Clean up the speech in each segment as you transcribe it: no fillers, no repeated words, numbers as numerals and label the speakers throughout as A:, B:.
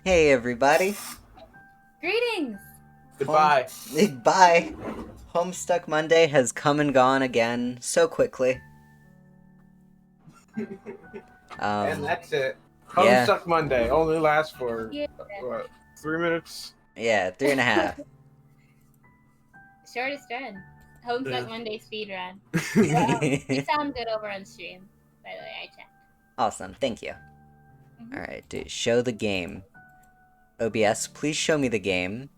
A: Hey everybody.
B: Greetings!
C: Goodbye.
A: Bye. Homestuck Monday has come and gone again so quickly.
C: And that's it.
A: Yeah.
C: Homestuck Monday only lasts for
B: Yeah.
C: what, 3 minutes?
A: Yeah, 3.5.
B: Shortest run. Homestuck
C: Yeah.
B: Monday speed run. We sound good over on stream, by the way, I checked.
A: Awesome, thank you.
B: Mhm.
A: Alright, dude, show the game. OBS, please show me the game.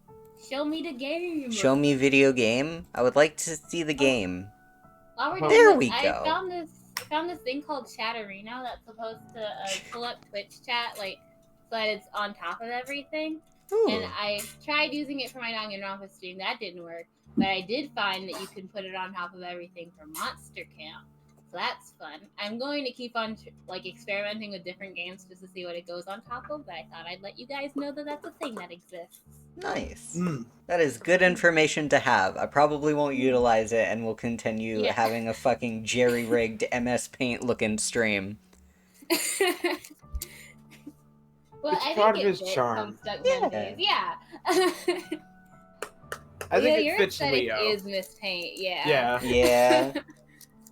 B: Show me the game!
A: Show me video game. I would like to see the game.
B: While we're
C: There
B: doing this,
A: we
B: I
A: go.
B: found this thing called Chatterino that's supposed to pull up Twitch chat, like, so that it's on top of everything.
A: Ooh.
B: And I tried using it for my Danganronpa stream. That didn't work. But I did find that you can put it on top of everything for Monster Camp. So that's fun. I'm going to keep on experimenting with different games just to see what it goes on top of. But I thought I'd let you guys know that that's a thing that exists.
A: Nice. That is good information to have. I probably won't utilize it and will continue
B: Yeah.
A: having a fucking jerry-rigged MS Paint looking stream.
B: Well,
C: It's
B: I
C: part
B: think
C: of
B: it
C: his
B: fits
C: charm.
B: Homestuck
A: Yeah.
B: Mondays. Yeah.
C: I think
B: your
C: it fits
B: aesthetic
C: Leo.
B: is Miss Paint, yeah.
C: Yeah.
A: Yeah.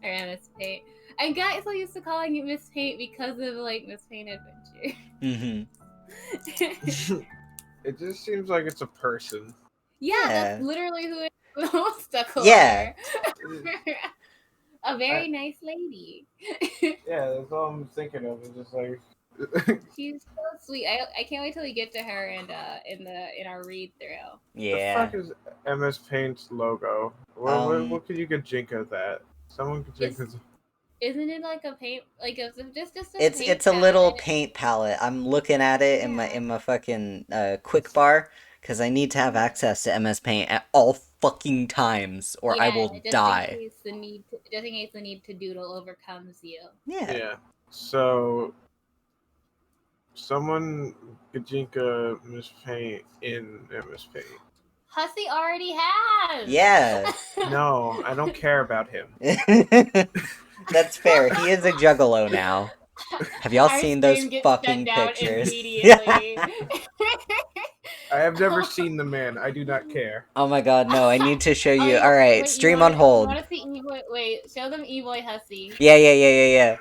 B: Or Miss Paint. I got so used to calling it Miss Paint because of Miss Paint Adventure.
A: Mm-hmm.
C: It just seems like it's a person.
B: Yeah, that's literally who it is. Homestuck
A: Yeah.
B: A very nice lady.
C: Yeah, that's all I'm thinking of. It's just like
B: She's so sweet. I can't wait till we get to her and in our read through.
A: Yeah.
C: the fuck is MS Paint's logo? What could you get Jinka that? Someone could Jinka.
B: Isn't it like a paint, like a just a
A: It's
B: paint
A: a little
B: palette?
A: paint palette. I'm looking at it in my fucking quick bar because I need to have access to MS Paint at all fucking times or I will die.
B: Just in case the need to doodle overcomes you.
A: Yeah.
C: So someone could Jinka MS Paint in MS Paint.
B: Hussy already has.
A: Yeah.
C: No, I don't care about him.
A: That's fair. He is a juggalo now. Have y'all seen those fucking pictures?
B: Immediately.
C: I have never seen the man. I do not care.
A: Oh my god, no, I need to show you.
B: Oh,
A: Alright,
B: wait,
A: stream on hold.
B: You want to see E-Boy? Wait, show them E-Boy Hussy.
A: Yeah.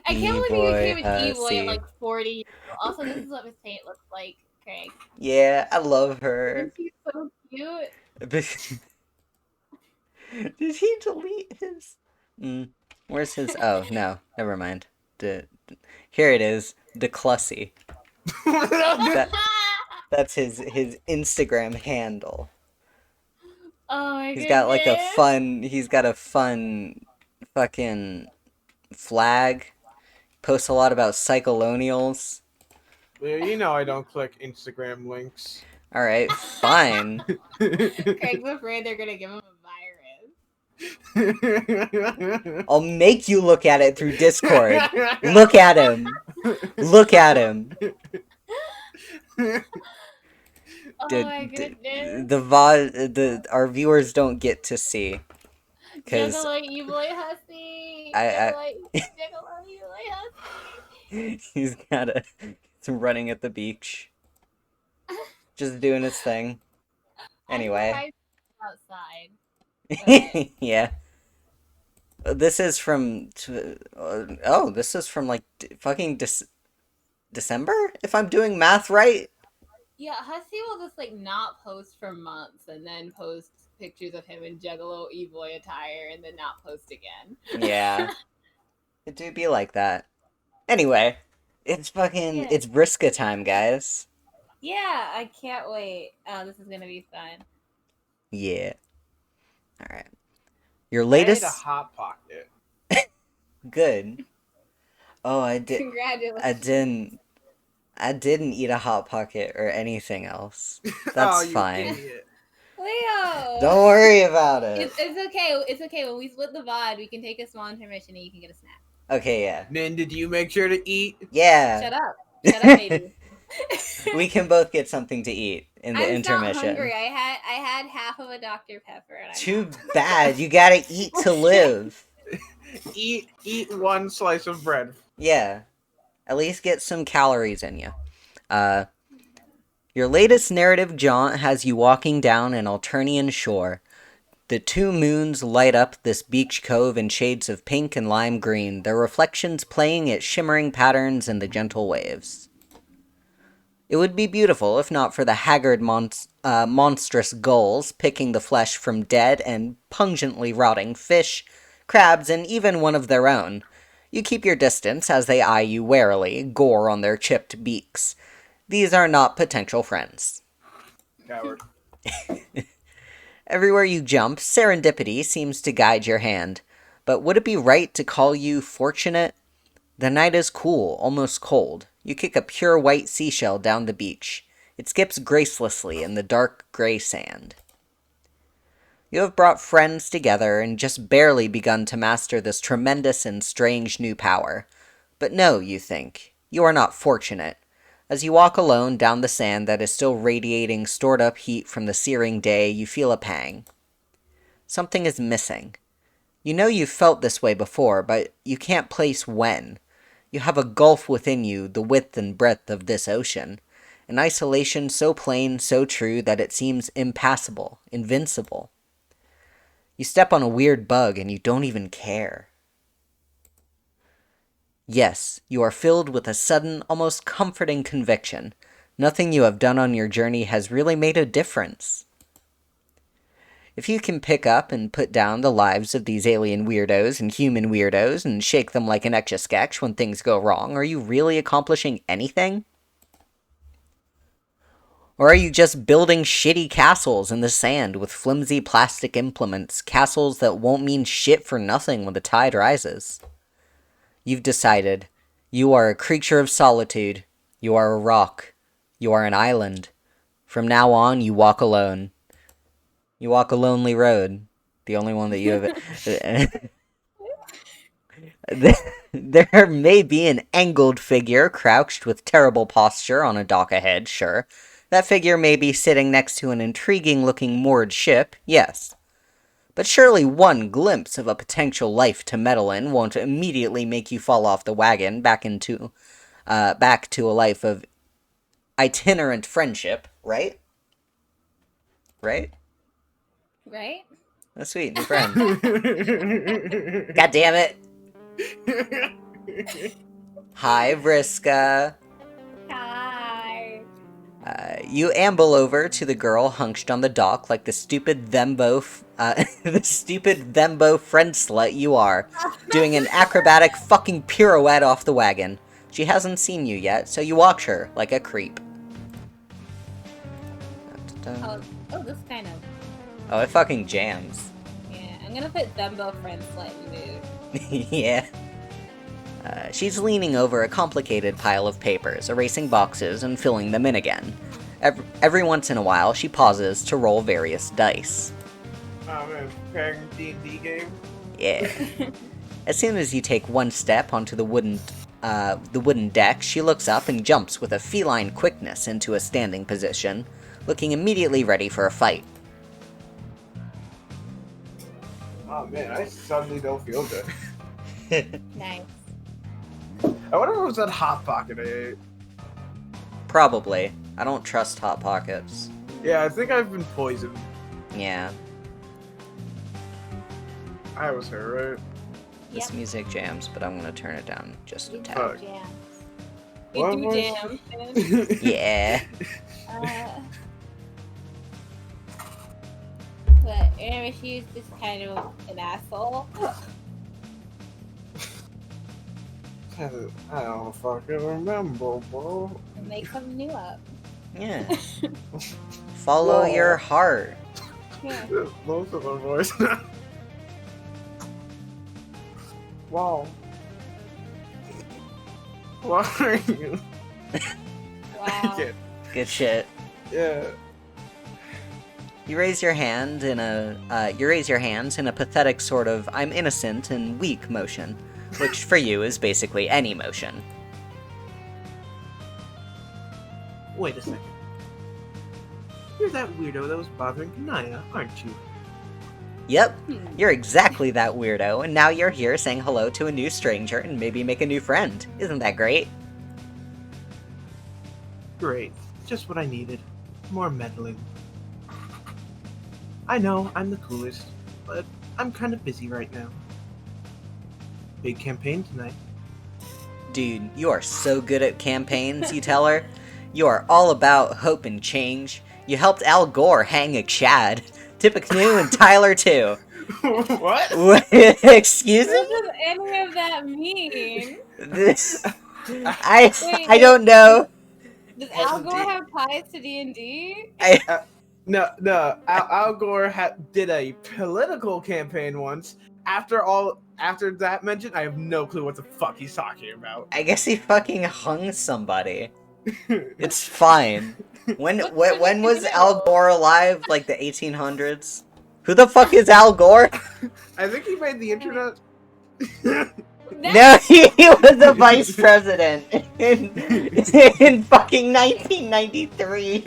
B: I can't believe you came with E-Boy
A: Hussy.
B: at like 40. Also, this is what Miss Paint looks like, Craig.
A: Yeah, I love her.
B: Isn't she so cute?
A: Did he delete his? Where's his? Oh no, never mind. Here it is. DeClussy. That's his Instagram handle.
B: Oh my
A: He's
B: goodness.
A: got like a fun. He's got a fun fucking flag. Posts a lot about cyclonials.
C: You know I don't click Instagram links.
A: Alright, fine.
B: Craig's afraid they're gonna give him a virus.
C: I'll
A: make you look at it through Discord. Look at him. Look at him.
B: Oh my goodness.
A: Our viewers don't get to see. Cause
B: Juggalo E-Boy Hussy. Juggalo E-Boy Hussy.
A: He's running at the beach. Just doing his thing. Anyway.
B: Outside.
A: Yeah. This is from this is from like fucking December, if I'm doing math right.
B: Yeah, Hussy will just like not post for months and then post pictures of him in Juggalo E-Boy attire and then not post again.
A: Yeah. It do be like that. Anyway, it's Vriska time, guys.
B: Yeah, I can't wait. Oh, this is gonna be fun.
A: Yeah. Alright. Your latest...
C: I ate a Hot Pocket.
A: Good. Oh, I did...
B: Congratulations.
A: I didn't eat a Hot Pocket or anything else. That's fine.
B: Leo!
A: Don't worry about it.
B: It's okay. It's okay. When we split the VOD, we can take a small intermission and you can get a snack.
A: Okay, yeah.
C: Nin, did you make sure to eat?
A: Yeah.
B: Shut up. Shut up, baby.
A: We can both get something to eat in the intermission.
B: I'm not hungry. I had half of a Dr. Pepper. And
A: Too bad. You gotta eat to live.
C: Eat one slice of bread.
A: Yeah. At least get some calories in you. Your latest narrative jaunt has you walking down an Alternian shore. The two moons light up this beach cove in shades of pink and lime green, their reflections playing at shimmering patterns in the gentle waves. It would be beautiful if not for the haggard monstrous gulls picking the flesh from dead and pungently rotting fish, crabs, and even one of their own. You keep your distance as they eye you warily, gore on their chipped beaks. These are not potential friends.
C: Coward.
A: Everywhere you jump, serendipity seems to guide your hand. But would it be right to call you fortunate? The night is cool, almost cold. You kick a pure white seashell down the beach. It skips gracelessly in the dark gray sand. You have brought friends together and just barely begun to master this tremendous and strange new power. But no, you think. You are not fortunate. As you walk alone down the sand that is still radiating stored-up heat from the searing day, you feel a pang. Something is missing. You know you've felt this way before, but you can't place when. You have a gulf within you, the width and breadth of this ocean. An isolation so plain, so true, that it seems impassable, invincible. You step on a weird bug and you don't even care. Yes, you are filled with a sudden, almost comforting conviction. Nothing you have done on your journey has really made a difference. If you can pick up and put down the lives of these alien weirdos and human weirdos and shake them like an Etch-a-Sketch when things go wrong, are you really accomplishing anything? Or are you just building shitty castles in the sand with flimsy plastic implements, castles that won't mean shit for nothing when the tide rises? You've decided. You are a creature of solitude. You are a rock. You are an island. From now on, you walk alone. You walk a lonely road. The only one that you have... There may be an angled figure crouched with terrible posture on a dock ahead, sure. That figure may be sitting next to an intriguing-looking moored ship, yes. But surely one glimpse of a potential life to meddle in won't immediately make you fall off the wagon back to a life of itinerant friendship, right? Right?
B: Right?
A: That's sweet, new friend. God damn it! Hi, Vriska.
B: Hi.
A: You amble over to the girl hunched on the dock like the stupid thembo friend slut you are, doing an acrobatic fucking pirouette off the wagon. She hasn't seen you yet, so you watch her like a creep.
B: Oh, this kind of.
A: Oh, it fucking jams.
B: Yeah, I'm gonna put Thumbo Friend Slight in mood.
A: Yeah. She's leaning over a complicated pile of papers, erasing boxes and filling them in again. Every once in a while, she pauses to roll various dice.
C: Oh man, preparing D&D game?
A: Yeah. As soon as you take one step onto the wooden deck, she looks up and jumps with a feline quickness into a standing position, looking immediately ready for a fight.
C: Oh man, I suddenly don't feel good.
B: Nice.
C: I wonder what was that Hot Pocket I ate.
A: Probably. I don't trust Hot Pockets.
C: Yeah, I think I've been poisoned.
A: Yeah.
C: I was her, right?
A: This music jams, but I'm gonna turn it down just a tad.
C: Fuck.
B: Jams.
C: What
B: We do
C: was-
B: jam.
A: Yeah.
B: But anyway, she's just kind of an asshole.
C: I don't fucking remember, bro.
B: And make something new up.
A: Yeah. Follow
C: Whoa.
A: your heart.
B: Yeah.
C: Most of my voice. Wow. Why are you?
B: Wow.
C: Yeah.
A: Good shit.
C: Yeah.
A: You raise your hands in a pathetic sort of I'm innocent and weak motion, which for you is basically any motion.
C: Wait a second. You're that weirdo that was bothering Kanaya, aren't you?
A: Yep, you're exactly that weirdo, and now you're here saying hello to a new stranger and maybe make a new friend. Isn't that great?
C: Great. Just what I needed. More meddling. I know, I'm the coolest, but I'm kind of busy right now. Big campaign tonight.
A: Dude, you are so good at campaigns, you tell her. You are all about hope and change. You helped Al Gore hang a Chad. Tip a canoe and Tyler too.
C: What?
A: Excuse
B: What
A: me?
B: does any of that mean?
A: This...
B: Wait,
A: I don't know.
B: Does
C: Yes,
B: Al Gore
C: indeed.
B: have ties to D&D?
C: No. Al Gore did a political campaign once. After that mention, I have no clue what the fuck he's talking about.
A: I guess he fucking hung somebody. It's fine. When was Al Gore alive? Like the 1800s? Who the fuck is Al Gore?
C: I think he made the internet.
A: No, he was a vice president in fucking 1993.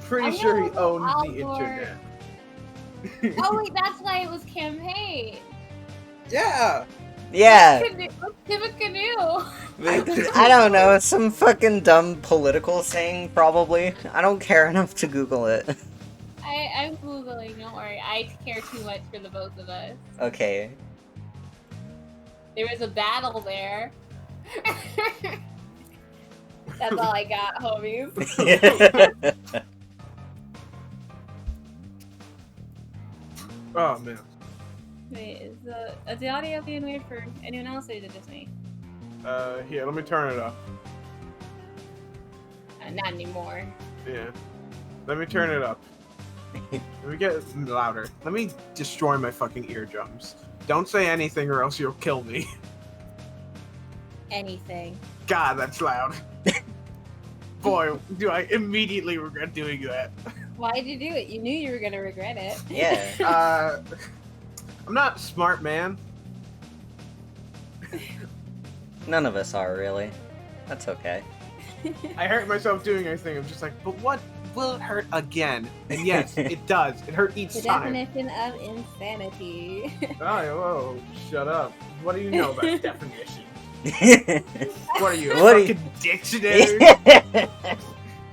C: Pretty sure he owns
B: Al
C: the
B: Gore.
C: internet.
B: Oh wait, that's why it was campaign.
C: Yeah.
A: Yeah.
B: Let's tip a canoe.
A: I don't know, it's some fucking dumb political saying, probably. I don't care enough to Google it.
B: I'm Googling, don't worry. I care too much for the both of us.
A: Okay.
B: There was a battle there. That's all I got, homies.
C: Oh man.
B: Wait, is the audio being weird for anyone else, or is it just me?
C: Here, let me turn it up.
B: Not anymore.
C: Yeah. Let me turn it up. Let me get it louder. Let me destroy my fucking eardrums. Don't say anything or else you'll kill me.
B: Anything.
C: God, that's loud. Boy, do I immediately regret doing that.
B: Why did you do it? You knew you were gonna regret it.
A: Yeah.
C: I'm not a smart man.
A: None of us are, really. That's okay.
C: I hurt myself doing anything. I'm just like, but what will it hurt again? And yes, it does. It hurt each
B: The
C: time.
B: definition of insanity.
C: Oh, whoa, shut up. What do you know about definition? What are you, a fucking dictionary?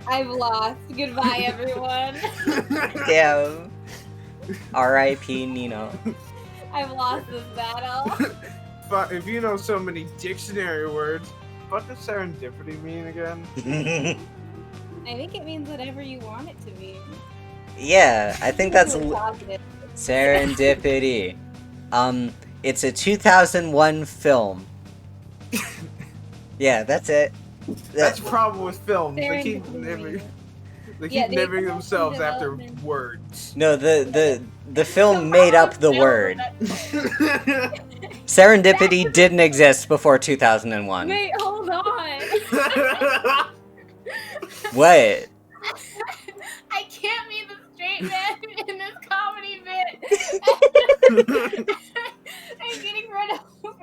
B: I've lost. Goodbye, everyone.
A: Damn. R.I.P. Nino.
B: I've lost this battle.
C: But if you know so many dictionary words, what does serendipity mean again?
B: I think it means whatever you want it to mean.
A: Yeah, I think that's
B: Positive.
A: serendipity. It's a 2001 film. Yeah, that's it.
C: That's the problem with films. They keep
B: Serendipity.
C: naming
B: come up
C: themselves
B: with
C: after
B: development.
A: No,
C: words.
A: the film made up the word. Serendipity didn't exist before 2001.
B: Wait, hold on.
A: What?
B: I can't be the straight man in this comedy bit. I'm getting run over.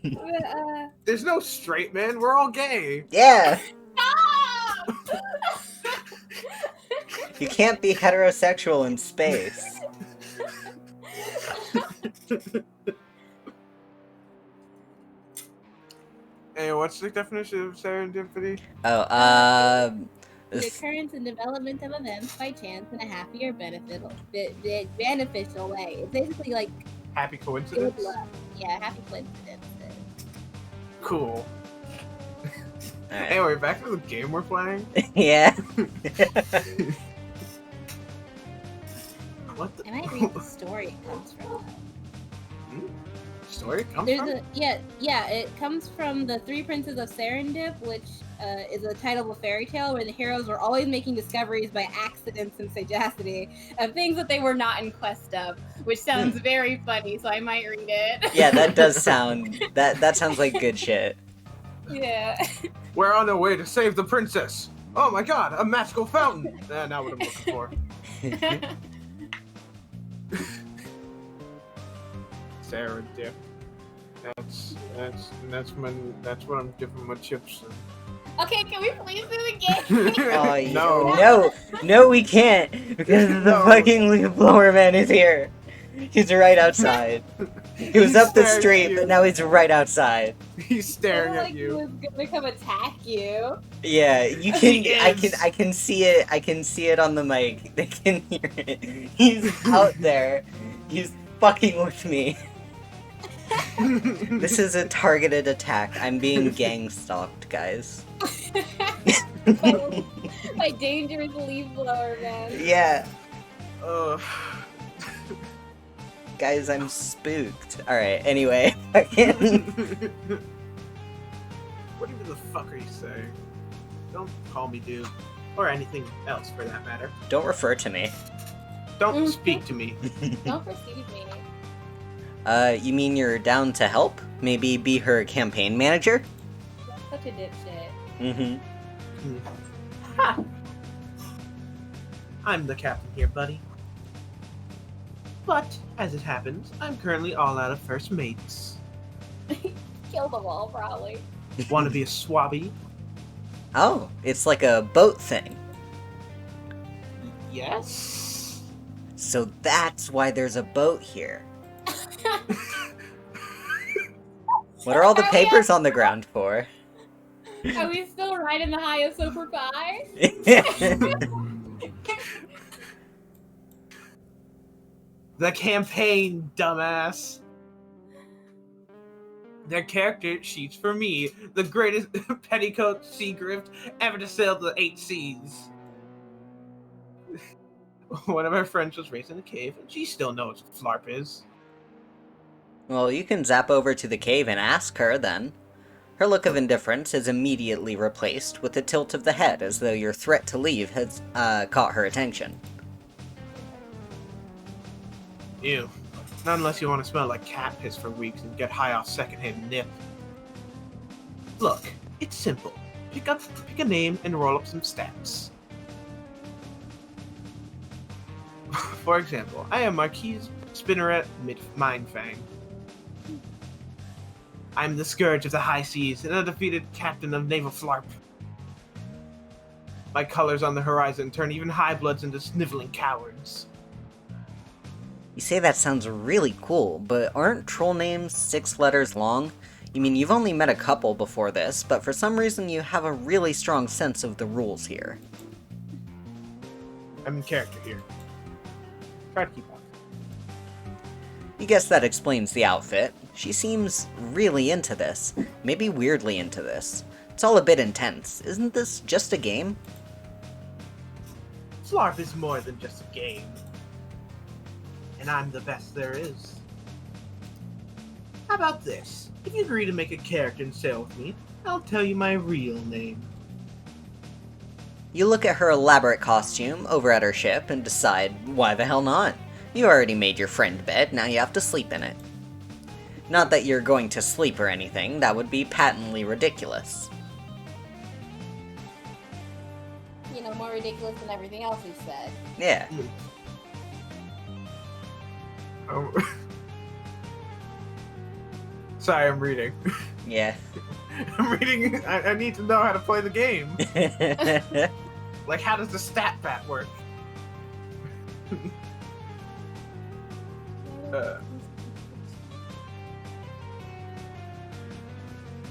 B: But,
C: There's no straight man. We're all gay.
A: Yeah,
B: stop!
A: you can't be heterosexual in space.
C: Hey, what's the definition of serendipity?
A: Oh,
B: The occurrence and development of events by chance in a happy or beneficial way. It's basically like
C: Happy
B: good
C: coincidence?
B: luck. Yeah, happy coincidence.
C: Cool.
A: alright.
C: Anyway, back to the game we're playing.
A: Yeah.
C: What the
B: I might read the story it comes from.
C: story comes
B: There's
C: from?
B: it comes from The Three Princes of Serendip, which is the title of a fairy tale where the heroes were always making discoveries by accidents and sagacity of things that they were not in quest of, which sounds very funny, so I might read it.
A: Yeah, that does sound that sounds like good shit.
B: Yeah.
C: We're on our way to save the princess. Oh my god, a magical fountain. Not what I'm looking for. Serendip. That's what I'm dipping my chips in.
B: Okay, can we please do the game?
A: Oh, yeah.
C: No.
A: No, we can't because the
C: No.
A: fucking leaf blower man is here. He's right outside. He was
C: He's
A: up the
C: staring at
A: street,
C: you.
A: but now he's right outside.
C: He's staring
B: Sounded
C: at
B: like he
C: you.
B: was gonna come attack you.
A: Yeah, you
C: He
A: can.
C: is.
A: I can see it. I can see it on the mic. They can hear it. He's out there. He's fucking with me. This is a targeted attack. I'm being gang stalked, guys.
B: My dangerous leaf blower, man.
A: Yeah,
C: Ugh.
A: guys, I'm spooked. All right. Anyway, fucking.
C: What even the fuck are you saying? Don't call me dude. Or anything else for that matter.
A: Don't refer to me.
C: Don't speak to me.
B: Don't perceive me.
A: You mean you're down to help? Maybe be her campaign manager?
B: That's such a dipshit.
A: Mm-hmm.
C: Ha! I'm the captain here, buddy. But, as it happens, I'm currently all out of first mates.
B: Kill them all, probably.
C: Want to be a swabby?
A: Oh, it's like a boat thing.
C: Yes?
A: So that's why there's a boat here. What are all the papers on the ground for?
B: Are we still riding the high of Super Pie?
C: The campaign, dumbass! Their character sheets for me, the greatest petticoat sea grift ever to sail the 8 seas. One of my friends was raised in a cave, and she still knows what flarp is.
A: Well, you can zap over to the cave and ask her, then. Her look of indifference is immediately replaced with a tilt of the head, as though your threat to leave has caught her attention.
C: Ew. Not unless you want to smell like cat piss for weeks and get high off secondhand nip. Look, it's simple. Pick a name and roll up some stats. For example, I am Marquise Spinneret Mindfang. I'm the scourge of the high seas and undefeated captain of naval flarp. My colors on the horizon turn even high bloods into sniveling cowards.
A: You say that sounds really cool, but aren't troll names 6 letters long? You mean you've only met a couple before this, but for some reason you have a really strong sense of the rules here.
C: I'm in character here. Try to keep up.
A: You guess that explains the outfit. She seems really into this. Maybe weirdly into this. It's all a bit intense. Isn't this just a game?
C: Flarp is more than just a game. And I'm the best there is. How about this? If you agree to make a character and sail with me, I'll tell you my real name.
A: You look at her elaborate costume over at her ship and decide, why the hell not? You already made your friend bed, now you have to sleep in it. Not that you're going to sleep or anything, that would be patently ridiculous.
B: You know, more ridiculous than everything else we've said.
A: Yeah.
C: Oh. Sorry, I'm reading.
A: Yeah.
C: I'm reading. I need to know how to play the game. Like, how does the stat bat work?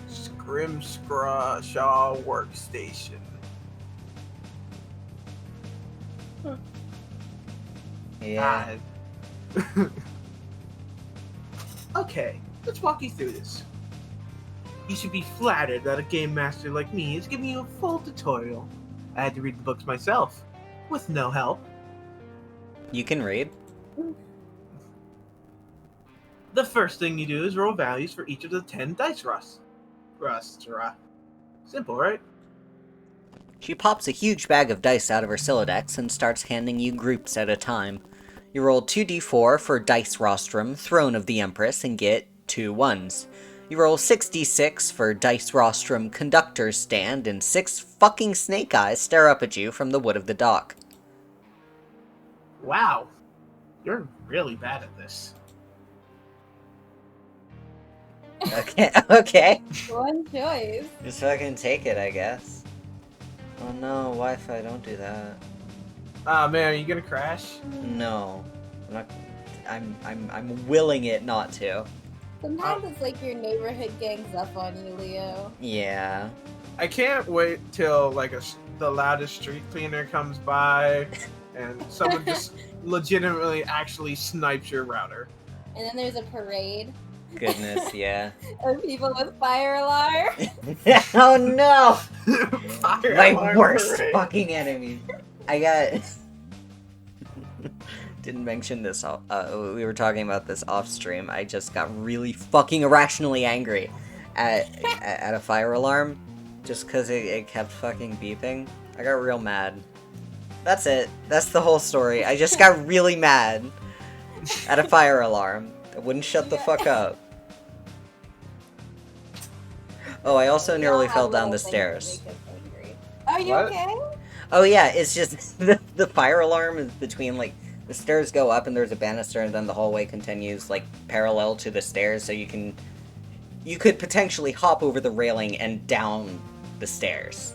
C: Scrimscraw workstation.
A: Yeah.
C: Okay, let's walk you through this. You should be flattered that a game master like me is giving you a full tutorial. I had to read the books myself, with no help.
A: You can read.
C: The first thing you do is roll values for each of the 10 dice rosts. Simple, right?
A: She pops a huge bag of dice out of her Silodex and starts handing you groups at a time. You roll 2d4 for Dice Rostrum, Throne of the Empress, and get 2 1s. You roll 6d6 for Dice Rostrum, Conductor's Stand, and 6 fucking snake eyes stare up at you from the wood of the dock.
C: Wow. You're really bad at this.
A: Okay, okay.
B: One choice.
A: Just fucking take it, I guess. Oh no, Wi-Fi, don't do that.
C: Ah, man, are you gonna crash?
A: No. I'm not... I'm willing it not to.
B: Sometimes it's like your neighborhood gangs up on you, Leo.
A: Yeah.
C: I can't wait till like the loudest street cleaner comes by, and someone just legitimately actually snipes your router.
B: And then there's a parade
A: Goodness, yeah.
B: of people with fire alarm.
A: Oh no!
C: Fire
A: My
C: alarm
A: worst
C: parade.
A: fucking enemy. I got. Didn't mention this. We were talking about this off stream. I just got really fucking irrationally angry at a fire alarm, just because it kept fucking beeping. I got real mad. That's it. That's the whole story. I just got really mad at a fire alarm. It wouldn't shut the fuck up. Oh, I also nearly fell down the stairs.
B: Are you
C: What?
B: okay?
A: Oh yeah, it's just the fire alarm is between, like, the stairs go up and there's a banister and then the hallway continues, like, parallel to the stairs, so you could potentially hop over the railing and down the stairs.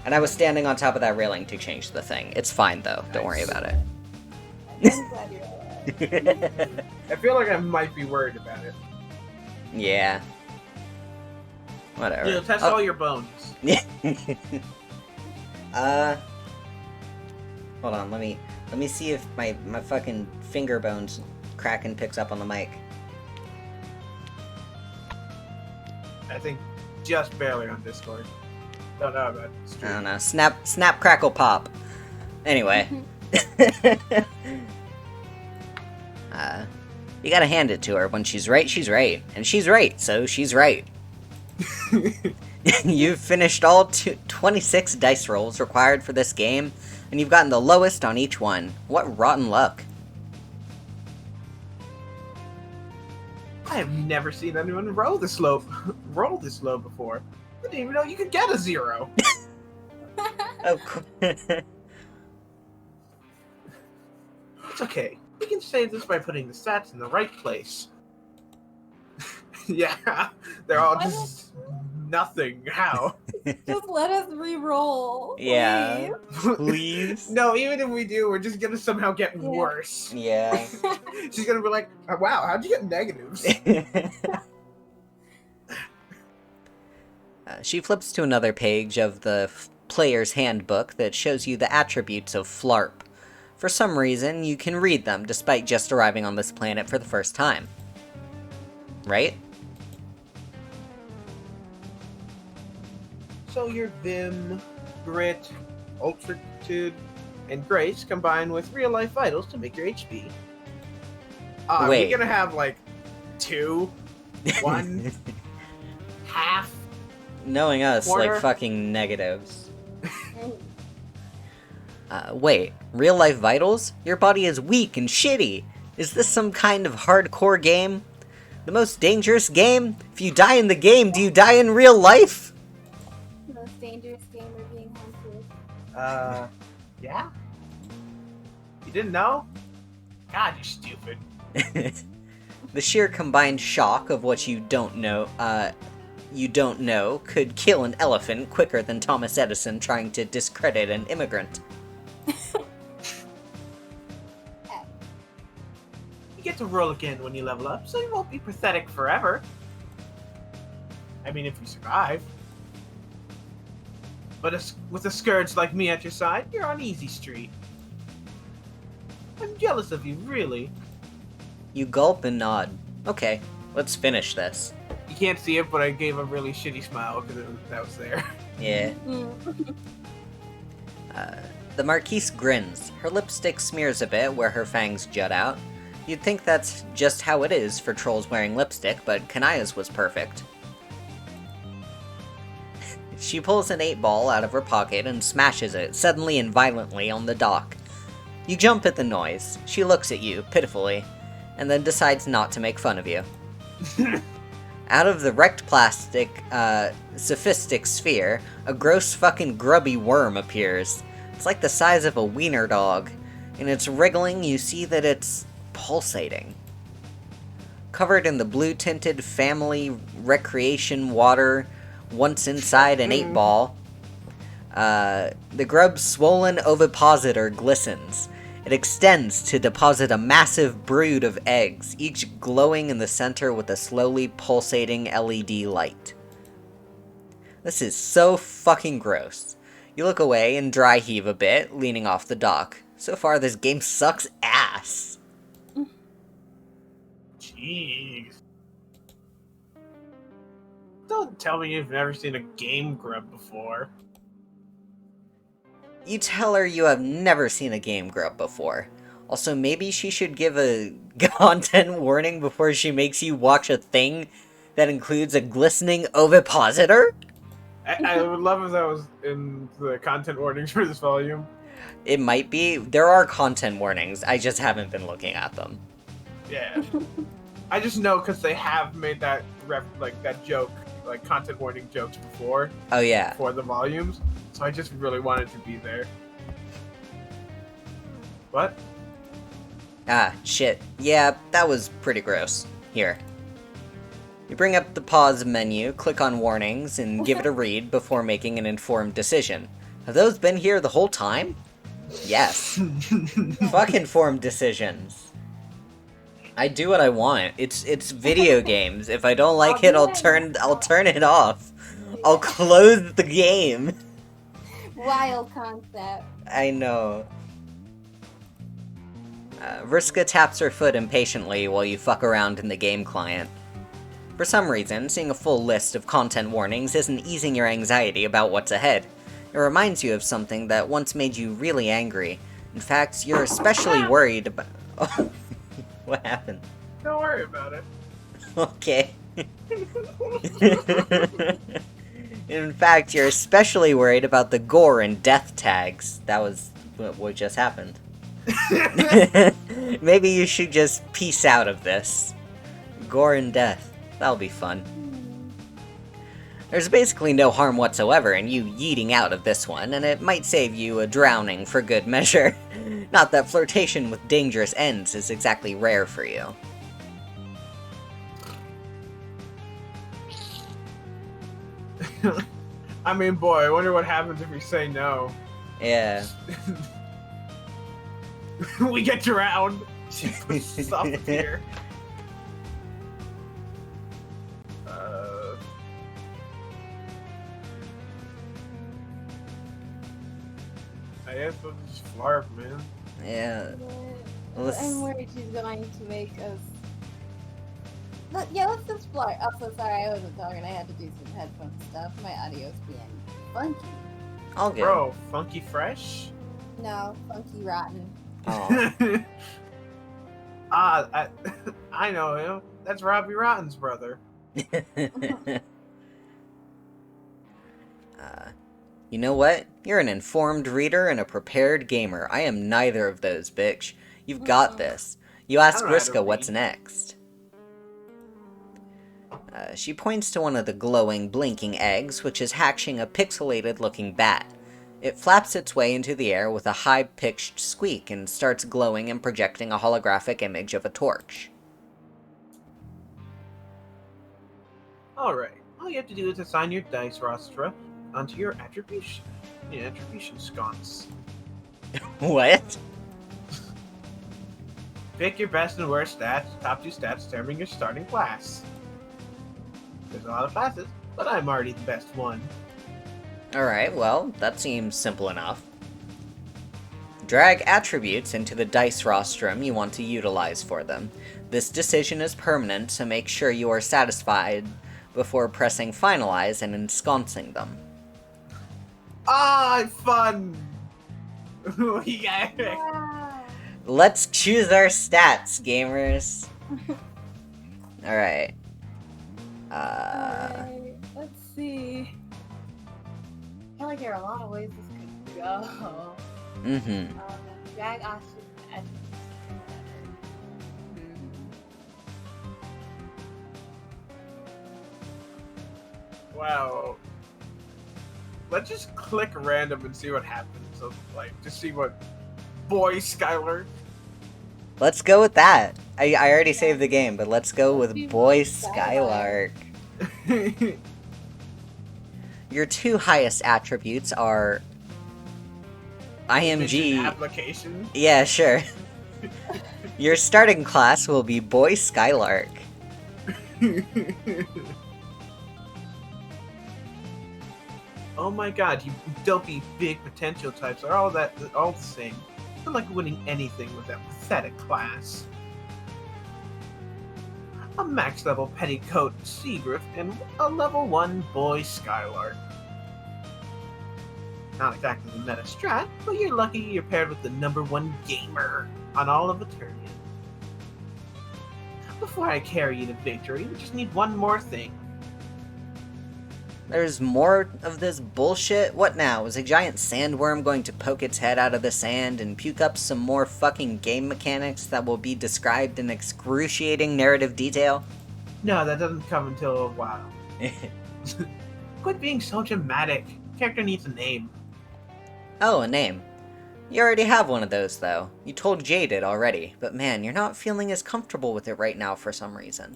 A: And I was standing on top of that railing to change the thing. It's fine though, don't worry about it.
B: I'm glad you're alive.
C: I feel like I might be worried about it.
A: Yeah. Whatever.
C: You know, test
A: Oh.
C: all your bones.
A: Hold on, let me see if my fucking finger bones Kraken picks up on the mic.
C: I think just barely on Discord. Don't know about
A: I
C: stream.
A: don't know. Snap, crackle, pop. Anyway. You gotta hand it to her. When she's right, she's right. And she's right, so she's right. You've finished all 26 dice rolls required for this game, and you've gotten the lowest on each one. What rotten luck.
C: I have never seen anyone roll this low before. I didn't even know you could get a 0.
A: Of course.
C: It's okay. We can save this by putting the stats in the right place. Yeah, they're all just nothing. How?
B: Just let us re-roll.
A: Yeah.
B: please.
A: Please?
C: No, even if we do, we're just gonna somehow get
B: Yeah.
C: worse.
A: Yeah.
C: She's gonna be like, "Oh, wow, how'd you get negatives?"
A: She flips to another page of the player's handbook that shows you the attributes of Flarp. For some reason, you can read them despite just arriving on this planet for the first time. Right?
C: So your Vim, Grit, Ultritude, and Grace combine with real-life vitals to make your HP.
A: Wait.
C: We're gonna have, like, 2, 1, half.
A: Knowing us,
C: Quarter.
A: like fucking negatives. Wait, real life vitals? Your body is weak and shitty. Is this some kind of hardcore game? The most dangerous game? If you die in the game, do you die in real life?
B: The most dangerous game we're being hunted.
C: Yeah? You didn't know? God, you're stupid.
A: The sheer combined shock of what you don't know could kill an elephant quicker than Thomas Edison trying to discredit an immigrant.
C: You get to roll again when you level up, so you won't be pathetic forever. I mean, if you survive. But with a scourge like me at your side, you're on easy street. I'm jealous of you, really.
A: You gulp and nod. Okay, let's finish this.
C: You can't see it, but I gave a really shitty smile because that was there.
A: Yeah. The Marquise grins. Her lipstick smears a bit where her fangs jut out. You'd think that's just how it is for trolls wearing lipstick, but Kanaya's was perfect. She pulls an 8-ball out of her pocket and smashes it, suddenly and violently, on the dock. You jump at the noise. She looks at you, pitifully, and then decides not to make fun of you. Out of the wrecked plastic, sophistic sphere, a gross fucking grubby worm appears. It's like the size of a wiener dog. In its wriggling, you see that it's pulsating. Covered in the blue-tinted family recreation water, once inside an 8-ball, the grub's swollen ovipositor glistens. It extends to deposit a massive brood of eggs, each glowing in the center with a slowly pulsating LED light. This is so fucking gross. You look away and dry heave a bit, leaning off the dock. So far, this game sucks ass.
C: Jeez. Don't tell me you've never seen a Game Grub before.
A: You tell her you have never seen a Game Grub before. Also, maybe she should give a content warning before she makes you watch a thing that includes a glistening ovipositor?
C: I would love if that was in the content warnings for this volume.
A: It might be. There are content warnings, I just haven't been looking at them.
C: Yeah. I just know because they have made that that joke, like content warning jokes before.
A: Oh yeah.
C: For the volumes, so I just really wanted to be there. What?
A: Ah, shit. Yeah, that was pretty gross. Here. You bring up the pause menu, click on warnings, and give it a read before making an informed decision. Have those been here the whole time? Yes. Fuck informed decisions. I do what I want. It's video games. If I don't like it, I'll turn it off. I'll close the game.
D: Wild concept.
A: I know. Vriska taps her foot impatiently while you fuck around in the game client. For some reason, seeing a full list of content warnings isn't easing your anxiety about what's ahead. It reminds you of something that once made you really angry. In fact, you're especially worried about... Oh, what happened?
C: Don't worry about it.
A: Okay. In fact, you're especially worried about the gore and death tags. That was what just happened. Maybe you should just peace out of this. Gore and death. That'll be fun. There's basically no harm whatsoever in you yeeting out of this one, and it might save you a drowning for good measure. Not that flirtation with dangerous ends is exactly rare for you.
C: I mean, boy, I wonder what happens if we say no.
A: Yeah.
C: We get drowned. Stop here. I guess we'll just flarp, man.
A: Yeah.
D: I'm worried she's going to make us. Yeah, let's just flirt. I'm so sorry I wasn't talking. I had to do some headphone stuff. My audio's being funky.
A: All good.
C: Bro, funky fresh?
D: No, funky rotten.
A: Aw.
C: I know him. That's Robbie Rotten's brother.
A: You know what? You're an informed reader and a prepared gamer. I am neither of those, bitch. You've got this. You ask
C: I don't know how to
A: Vriska what's
C: read.
A: next. She points to one of the glowing, blinking eggs, which is hatching a pixelated-looking bat. It flaps its way into the air with a high-pitched squeak and starts glowing and projecting a holographic image of a torch.
C: Alright, all you have to do is assign your dice rostra onto your attribution sconce.
A: What?
C: Pick your best and worst stats. Top two stats determine your starting class. There's a lot of classes, but I'm already the best one.
A: Alright, well, that seems simple enough. Drag attributes into the dice rostrum you want to utilize for them. This decision is permanent, so make sure you are satisfied before pressing finalize and ensconcing them.
C: Ah, fun! Yeah.
D: Ah.
A: Let's choose our stats, gamers. Alright.
D: Alright, let's see. I feel like there are a lot of ways this could go.
A: Mm-hmm.
D: Drag ostrich attributes.
C: Wow. Let's just click random and see what happens. So, like, just see what boy Skylar.
A: Let's go with that. I already saved the game, but let's go with
D: Be
A: Boy
D: Skylark.
A: Skylark. Your two highest attributes are
C: Admission
A: IMG.
C: application.
A: Yeah, sure. Your starting class will be Boy Skylark.
C: Oh my god, you dopey big potential types are all the same. Not like winning anything with that pathetic class. A max level petticoat Seagriff and a level 1 boy Skylark. Not exactly the meta strat, but you're lucky you're paired with the #1 gamer on all of Eternia. Before I carry you to victory, we just need one more thing.
A: There's more of this bullshit? What now? Is a giant sandworm going to poke its head out of the sand and puke up some more fucking game mechanics that will be described in excruciating narrative detail?
C: No, that doesn't come until a while. Quit being so dramatic. Character needs a name.
A: Oh, a name. You already have one of those, though. You told Jade it already, but man, you're not feeling as comfortable with it right now for some reason.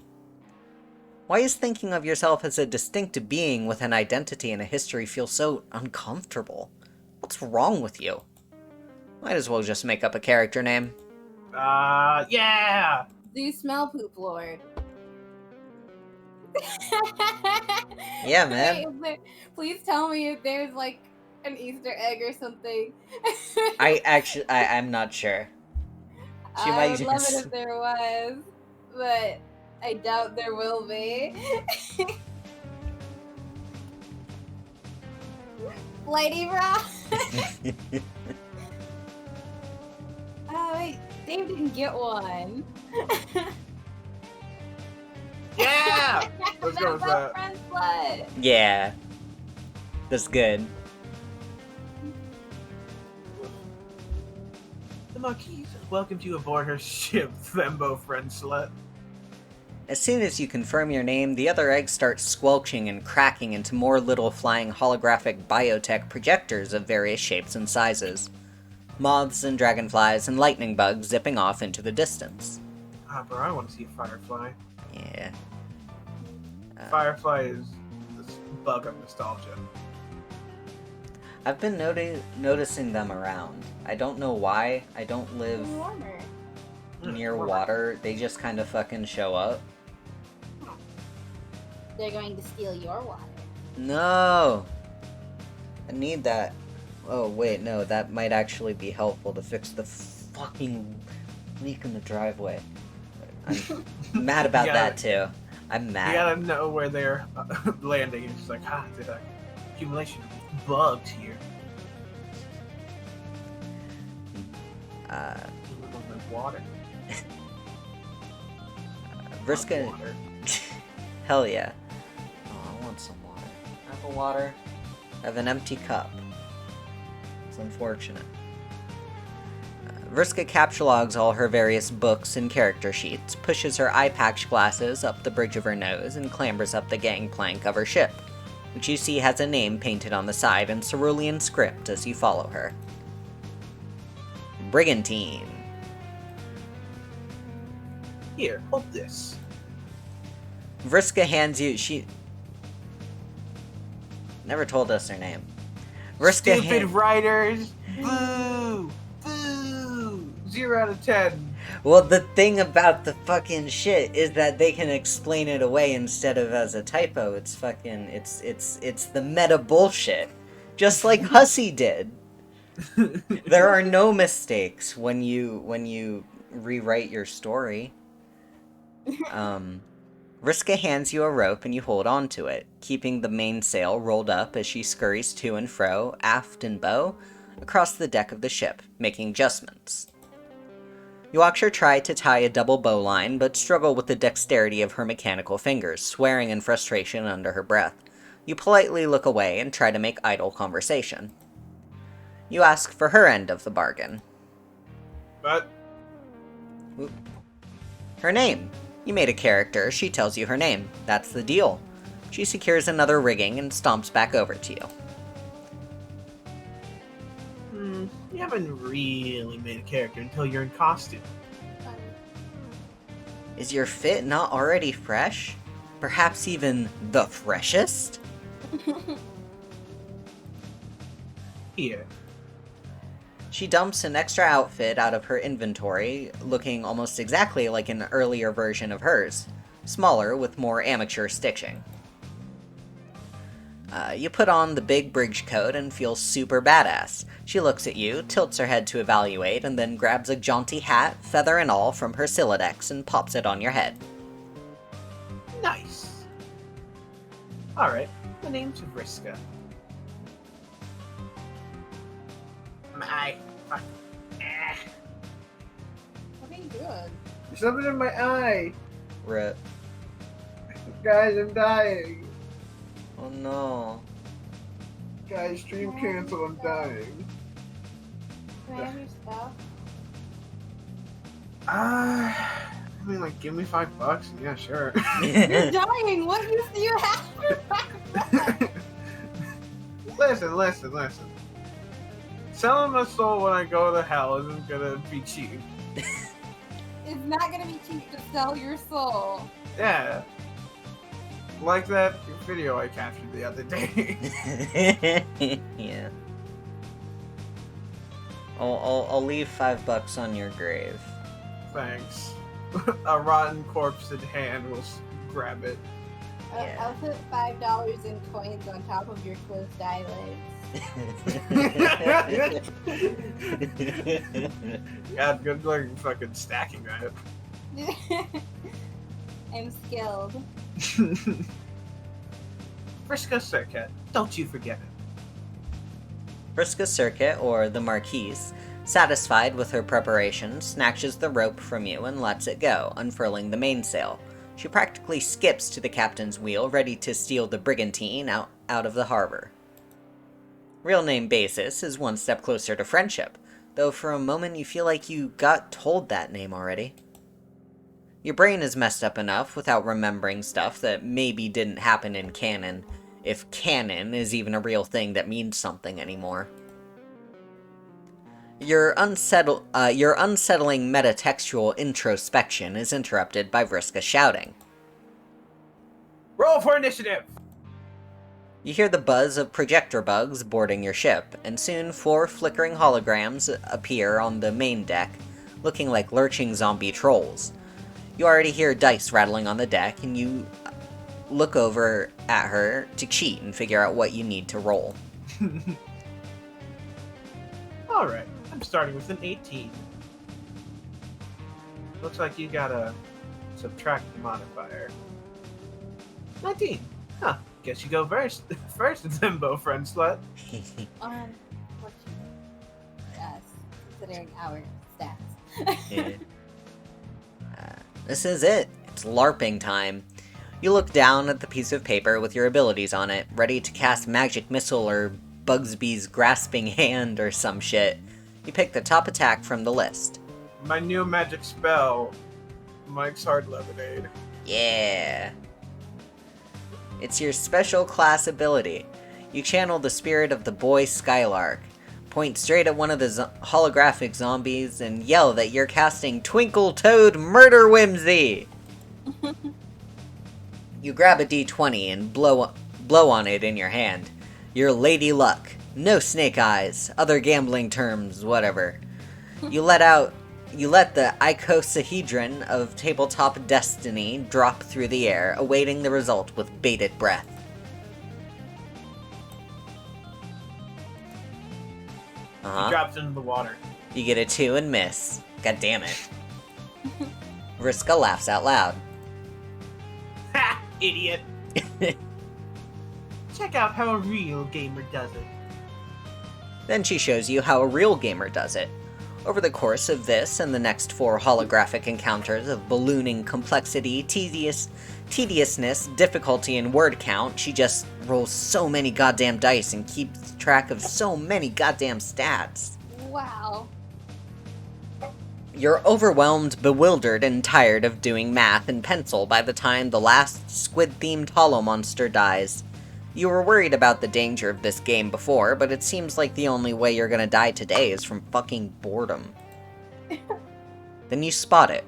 A: Why is thinking of yourself as a distinct being with an identity and a history feel so uncomfortable? What's wrong with you? Might as well just make up a character name.
C: Yeah!
D: Do you smell poop, Lord?
A: Yeah, man.
D: Wait, please tell me if there's like an Easter egg or something.
A: I'm not sure. She
D: I
A: might
D: would love it
A: just...
D: if there was, but I doubt there will be. Lady Rock. Oh wait, Dave didn't get one.
C: Yeah! Let's go with that.
D: Friend slut.
A: Yeah. That's good.
C: The Marquise welcomes you aboard her ship, Thembo Friend Slut.
A: As soon as you confirm your name, the other eggs start squelching and cracking into more little flying holographic biotech projectors of various shapes and sizes. Moths and dragonflies and lightning bugs zipping off into the distance.
C: Ah, bro, I want to see a Firefly.
A: Yeah.
C: Firefly is this bug of nostalgia.
A: I've been noticing them around. I don't know why. I don't live
D: Warmer.
A: near water. They just kind of fucking show up.
D: They're going to steal your water.
A: No! I need that. Oh, wait, no, that might actually be helpful to fix the fucking leak in the driveway. I'm mad about that, too. I'm mad.
C: You gotta know where they're landing. It's just like, there's an accumulation of bugs here. Water.
A: Vriska.
C: Water.
A: Hell yeah. Oh, I want some water. I have a water. I have an empty cup. It's unfortunate. Vriska captulogs all her various books and character sheets, pushes her eye patch glasses up the bridge of her nose, and clambers up the gangplank of her ship, which you see has a name painted on the side in cerulean script as you follow her. Brigantine.
C: Here, hold this.
A: Vriska hands you. She never told us her name. Vriska
C: Stupid writers! Boo! Boo! 0 out of 10.
A: Well, the thing about the fucking shit is that they can explain it away instead of as a typo. It's fucking it's the meta bullshit. Just like Hussey did. There are no mistakes when you rewrite your story. Vriska hands you a rope and you hold on to it, keeping the mainsail rolled up as she scurries to and fro, aft and bow, across the deck of the ship, making adjustments. You watch her try to tie a double bowline, but struggle with the dexterity of her mechanical fingers, swearing in frustration under her breath. You politely look away and try to make idle conversation. You ask for her end of the bargain.
C: But
A: Her name. You made a character, she tells you her name. That's the deal. She secures another rigging and stomps back over to you.
C: you haven't really made a character until you're in costume.
A: Is your fit not already fresh? Perhaps even the freshest?
C: Here.
A: She dumps an extra outfit out of her inventory, looking almost exactly like an earlier version of hers, smaller with more amateur stitching. You put on the big bridge coat and feel super badass. She looks at you, tilts her head to evaluate, and then grabs a jaunty hat, feather and all, from her Silodex and pops it on your head.
C: Nice. Alright, the name's Vriska. My fuck.
D: What are you doing?
C: There's something in my eye.
A: Rip.
C: Guys, I'm dying.
A: Oh no.
C: Guys, stream cancel, I'm dying.
D: Can I have your stuff?
C: I mean, like, give me $5. Yeah, sure.
D: You're dying! What use do you have for $5?
C: Listen. Selling my soul when I go to hell isn't gonna be cheap.
D: It's not gonna be cheap to sell your soul.
C: Yeah. Like that video I captured the other day.
A: Yeah. I'll leave $5 on your grave.
C: Thanks. A rotten corpse in hand will grab it.
A: Yeah.
D: I'll put $5 in coins on top of your closed eyelids.
C: Yeah, good luck fucking stacking that.
D: I'm skilled.
C: Vriska Circuit, don't you forget it.
A: Vriska Circuit, or the Marquise, satisfied with her preparation, snatches the rope from you and lets it go, unfurling the mainsail. She practically skips to the captain's wheel, ready to steal the brigantine out of the harbor. Real name basis is one step closer to friendship, though for a moment you feel like you got told that name already. Your brain is messed up enough without remembering stuff that maybe didn't happen in canon, if canon is even a real thing that means something anymore. Your unsettling metatextual introspection is interrupted by Vriska shouting.
C: Roll for initiative!
A: You hear the buzz of projector bugs boarding your ship, and soon 4 flickering holograms appear on the main deck, looking like lurching zombie trolls. You already hear dice rattling on the deck, and you look over at her to cheat and figure out what you need to roll.
C: Alright, I'm starting with an 18. Looks like you gotta subtract the modifier. 19. Huh, guess you go first. First, Zimbo, friend slut.
D: What yes, considering our stats.
A: Yeah. This is it. It's LARPing time. You look down at the piece of paper with your abilities on it, ready to cast Magic Missile or Bugsby's Grasping Hand or some shit. You pick the top attack from the list.
C: My new magic spell, Mike's Hard Lemonade.
A: Yeah. It's your special class ability. You channel the spirit of the boy Skylark, point straight at one of the holographic zombies, and yell that you're casting Twinkle Toad Murder Whimsy! You grab a d20 and blow on it in your hand. You're Lady Luck. No snake eyes. Other gambling terms, whatever. You let the icosahedron of Tabletop Destiny drop through the air, awaiting the result with bated breath.
C: He drops into the water.
A: You get a 2 and miss. God damn it. Vriska laughs out loud.
C: Ha! Idiot! Check out how a real gamer does it.
A: Then she shows you how a real gamer does it. Over the course of this and the next 4 holographic encounters of ballooning complexity, tediousness, difficulty, and word count, she just rolls so many goddamn dice and keeps track of so many goddamn stats.
D: Wow.
A: You're overwhelmed, bewildered, and tired of doing math and pencil by the time the last squid-themed hollow monster dies. You were worried about the danger of this game before, but it seems like the only way you're gonna die today is from fucking boredom. Then you spot it.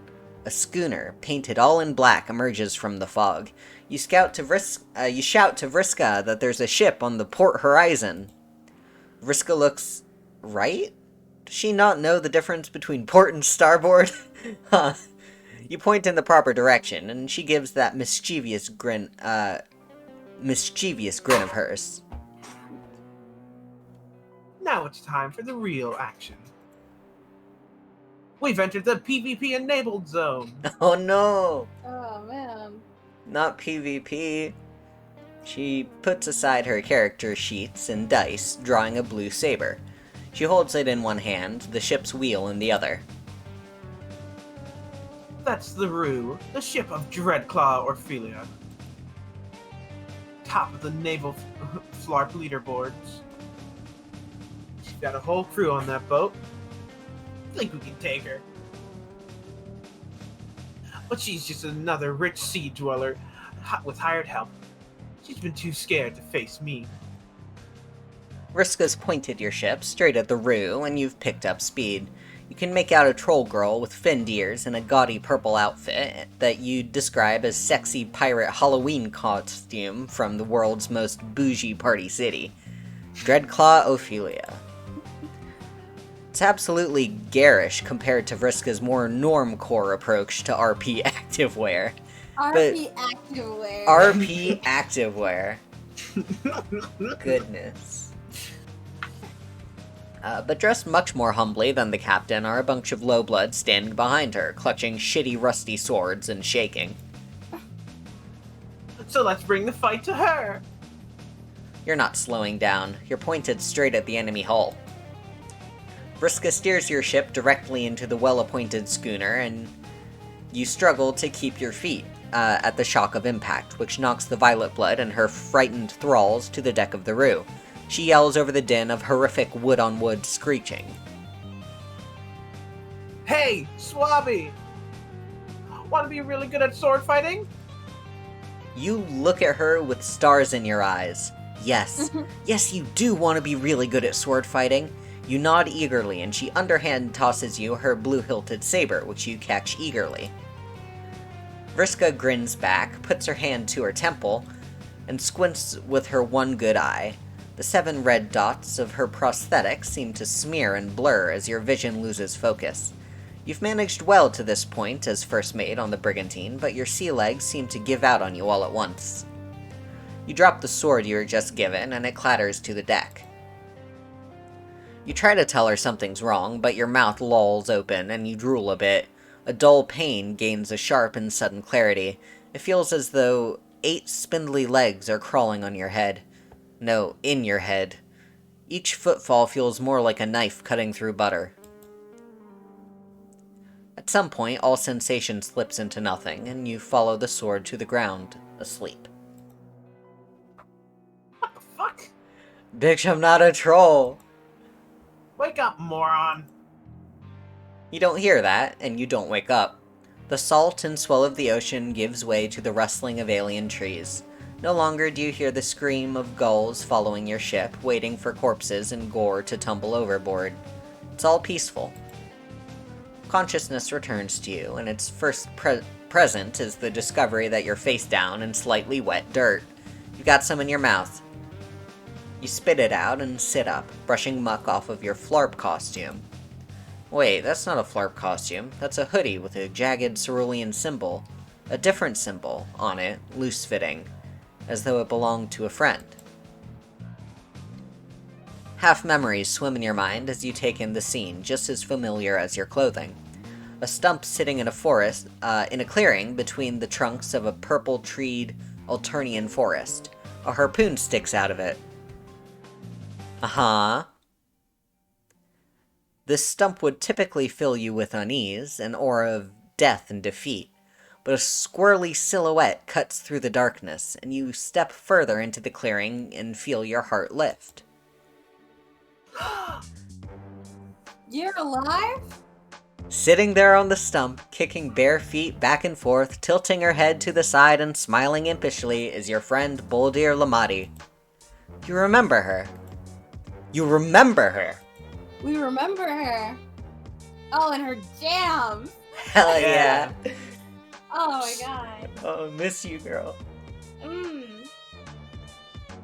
A: A schooner, painted all in black, emerges from the fog. You shout to Vriska that there's a ship on the port horizon. Vriska looks right? she not know the difference between port and starboard? Huh. You point in the proper direction, and she gives that mischievous grin of hers.
C: Now it's time for the real action. We've entered the PvP-enabled zone.
A: Oh no!
D: Oh man.
A: Not PvP. She puts aside her character sheets and dice, drawing a blue saber. She holds it in one hand, the ship's wheel in the other.
C: That's the Rue, the ship of Dreadclaw Orphelia. Top of the naval FLARP leaderboards. She's got a whole crew on that boat. Think we can take her. But she's just another rich sea dweller with hired help. She's been too scared to face me.
A: Vriska's pointed your ship straight at the Rue, and you've picked up speed. You can make out a troll girl with finned ears and a gaudy purple outfit that you'd describe as sexy pirate Halloween costume from the world's most bougie party city. Dreadclaw Ophelia. It's absolutely garish compared to Vriska's more normcore approach to RP activewear.
D: RP activewear.
A: RP activewear. Goodness. But dressed much more humbly than the captain are a bunch of lowbloods standing behind her, clutching shitty rusty swords and shaking.
C: So let's bring the fight to her.
A: You're not slowing down. You're pointed straight at the enemy hull. Vriska steers your ship directly into the well-appointed schooner, and you struggle to keep your feet at the shock of impact, which knocks the Violet Blood and her frightened thralls to the deck of the Rue. She yells over the din of horrific wood-on-wood screeching.
C: Hey, Swabby! Want to be really good at sword fighting?
A: You look at her with stars in your eyes. Yes, yes, you do want to be really good at sword fighting. You nod eagerly, and she underhand tosses you her blue-hilted saber, which you catch eagerly. Vriska grins back, puts her hand to her temple, and squints with her one good eye. The 7 red dots of her prosthetic seem to smear and blur as your vision loses focus. You've managed well to this point as first mate on the brigantine, but your sea legs seem to give out on you all at once. You drop the sword you were just given, and it clatters to the deck. You try to tell her something's wrong, but your mouth lolls open and you drool a bit. A dull pain gains a sharp and sudden clarity. It feels as though 8 spindly legs are crawling on your head. No, in your head. Each footfall feels more like a knife cutting through butter. At some point, all sensation slips into nothing, and you follow the sword to the ground, asleep.
C: What the fuck?
A: Bitch, I'm not a troll!
C: Wake up, moron!
A: You don't hear that, and you don't wake up. The salt and swell of the ocean gives way to the rustling of alien trees. No longer do you hear the scream of gulls following your ship, waiting for corpses and gore to tumble overboard. It's all peaceful. Consciousness returns to you, and its first present is the discovery that you're face down in slightly wet dirt. You've got some in your mouth. You spit it out and sit up, brushing muck off of your FLARP costume. Wait, that's not a FLARP costume. That's a hoodie with a jagged cerulean symbol. A different symbol on it, loose-fitting, as though it belonged to a friend. Half-memories swim in your mind as you take in the scene, just as familiar as your clothing. A stump sitting in a forest, in a clearing between the trunks of a purple-treed Alternian forest. A harpoon sticks out of it. Uh-huh. This stump would typically fill you with unease, an aura of death and defeat, but a squirrely silhouette cuts through the darkness, and you step further into the clearing and feel your heart lift.
D: You're alive?
A: Sitting there on the stump, kicking bare feet back and forth, tilting her head to the side and smiling impishly is your friend Boldir Lamati. You remember her. You remember her!
D: We remember her. Oh, and her jams.
A: Hell yeah!
D: Oh my god.
A: Oh, miss you, girl.
B: Oh,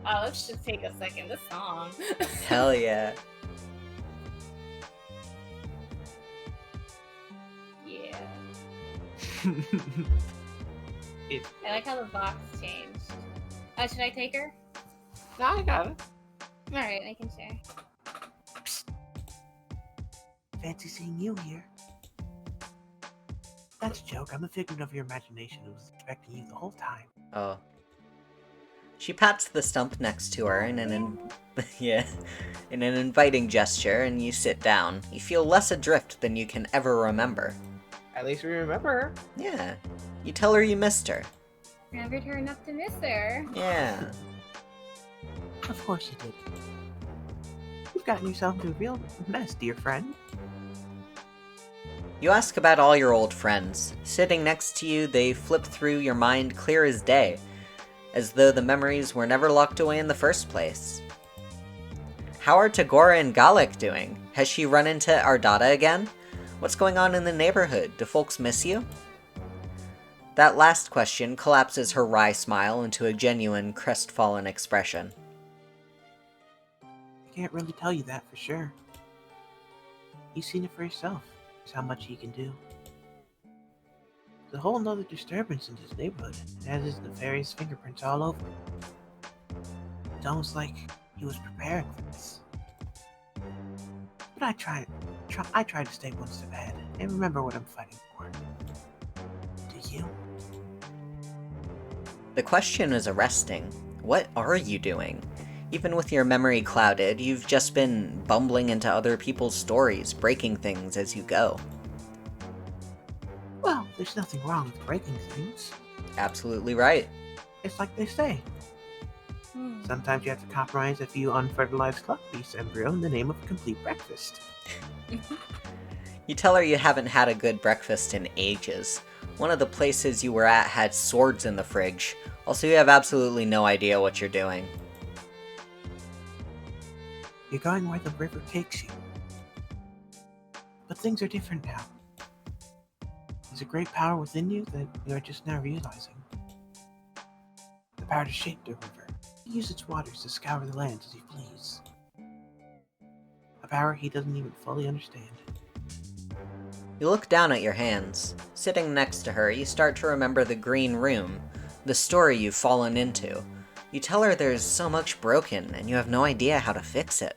B: let's just take a second. This song.
A: Hell yeah.
B: I like how the box changed. Should I take her?
C: No, I got it.
B: Alright, I can share.
C: Fancy seeing you here. That's a joke. I'm a figment of your imagination who was expecting you the whole time.
A: Oh. She pats the stump next to her in an inviting gesture, and you sit down. You feel less adrift than you can ever remember.
C: At least we remember her.
A: Yeah. You tell her you missed her.
B: Never turn up to miss her.
A: Yeah.
C: Of course you did. You've gotten yourself into a real mess, dear friend.
A: You ask about all your old friends. Sitting next to you, they flip through your mind clear as day, as though the memories were never locked away in the first place. How are Tagora and Galek doing? Has she run into Ardata again? What's going on in the neighborhood? Do folks miss you? That last question collapses her wry smile into a genuine, crestfallen expression.
C: I can't really tell you that for sure. You've seen it for yourself, just how much he can do. There's a whole nother disturbance in this neighborhood, and has his nefarious fingerprints all over it. It's almost like he was preparing for this. But I try to stay one step ahead and remember what I'm fighting for. Do you?
A: The question is arresting. What are you doing? Even with your memory clouded, you've just been bumbling into other people's stories, breaking things as you go.
C: Well, there's nothing wrong with breaking things.
A: Absolutely right.
C: It's like they say. Sometimes you have to compromise a few unfertilized cluck beast embryo in the name of a complete breakfast.
A: You tell her you haven't had a good breakfast in ages. One of the places you were at had swords in the fridge. Also, you have absolutely no idea what you're doing.
C: You're going where the river takes you. But things are different now. There's a great power within you that you are just now realizing. The power to shape the river. To use its waters to scour the lands as you please. A power he doesn't even fully understand.
A: You look down at your hands. Sitting next to her, you start to remember the green room, the story you've fallen into. You tell her there's so much broken, and you have no idea how to fix it.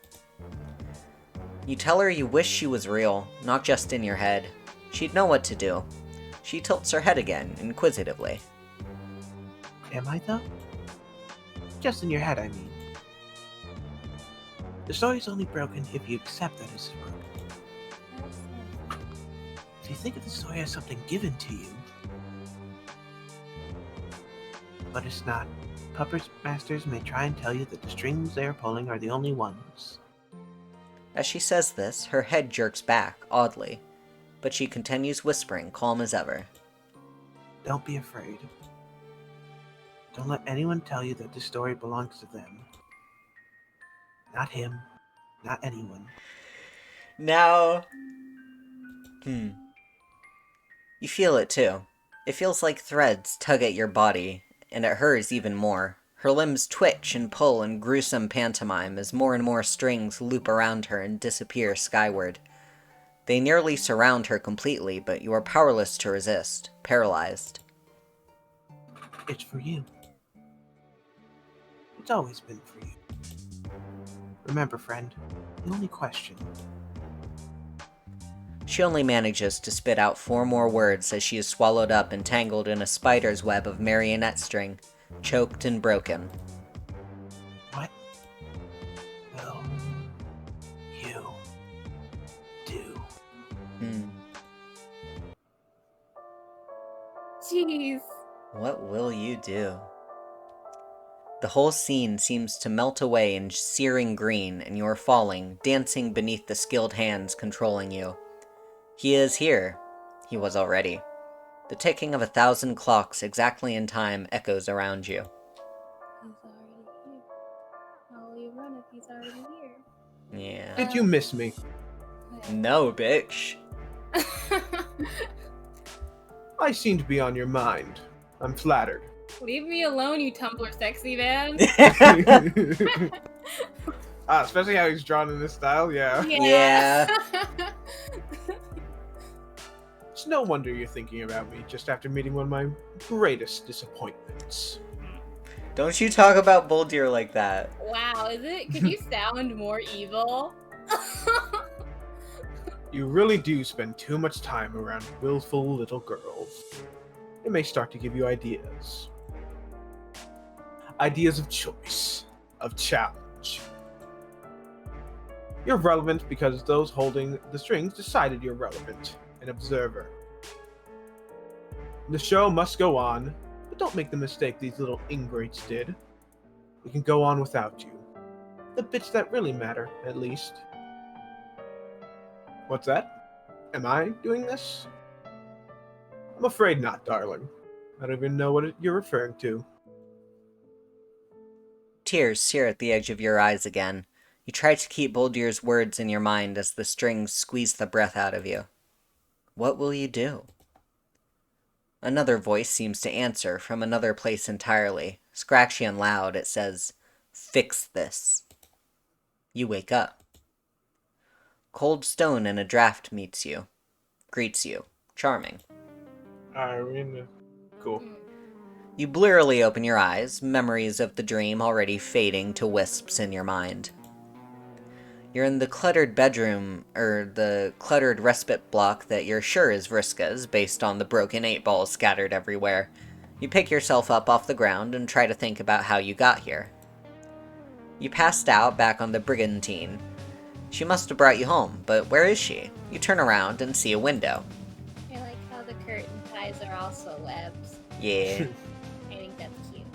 A: You tell her you wish she was real, not just in your head. She'd know what to do. She tilts her head again, inquisitively.
C: Am I, though? Just in your head, I mean. The story's only broken if you accept that it's broken. If you think of the story as something given to you, but it's not. Puppet masters may try and tell you that the strings they are pulling are the only ones.
A: As she says this, her head jerks back, oddly, but she continues whispering, calm as ever.
C: Don't be afraid. Don't let anyone tell you that the story belongs to them. Not him, not anyone.
A: Now... You feel it too. It feels like threads tug at your body, and at hers even more. Her limbs twitch and pull in gruesome pantomime as more and more strings loop around her and disappear skyward. They nearly surround her completely, but you are powerless to resist, paralyzed.
C: It's for you. It's always been for you. Remember, friend, the only question.
A: She only manages to spit out 4 more words as she is swallowed up and tangled in a spider's web of marionette string, choked and broken.
C: What will you do?
B: Jeez.
A: What will you do? The whole scene seems to melt away in searing green, and you are falling, dancing beneath the skilled hands controlling you. He is here. He was already. The ticking of 1,000 clocks exactly in time echoes around you.
B: He's already here. How will you run if he's already here?
A: Yeah.
C: Did you miss me?
A: No, bitch.
C: I seem to be on your mind. I'm flattered.
B: Leave me alone, you Tumblr sexy man.
C: Especially how he's drawn in this style, yeah.
A: Yeah.
C: It's no wonder you're thinking about me just after meeting one of my greatest disappointments.
A: Don't you talk about Buldir like that.
B: Wow, is it? Could you sound more evil?
C: You really do spend too much time around willful little girls. It may start to give you ideas. Ideas of choice, of challenge. You're relevant because those holding the strings decided you're relevant, an observer. The show must go on, but don't make the mistake these little ingrates did. We can go on without you. The bits that really matter, at least. What's that? Am I doing this? I'm afraid not, darling. I don't even know what you're referring to.
A: Tears sear at the edge of your eyes again. You try to keep Buldir's words in your mind as the strings squeeze the breath out of you. What will you do? Another voice seems to answer from another place entirely. Scratchy and loud, it says, "Fix this." You wake up. Cold stone in a draft meets you. Greets you. Charming.
C: Cool.
A: You blearily open your eyes, memories of the dream already fading to wisps in your mind. You're in the cluttered bedroom, the cluttered respite block that you're sure is Vriska's, based on the broken 8-balls scattered everywhere. You pick yourself up off the ground and try to think about how you got here. You passed out back on the brigantine. She must have brought you home, but where is she? You turn around and see a window.
B: I like how the curtain ties are also webs.
A: Yeah.
B: I think that's cute.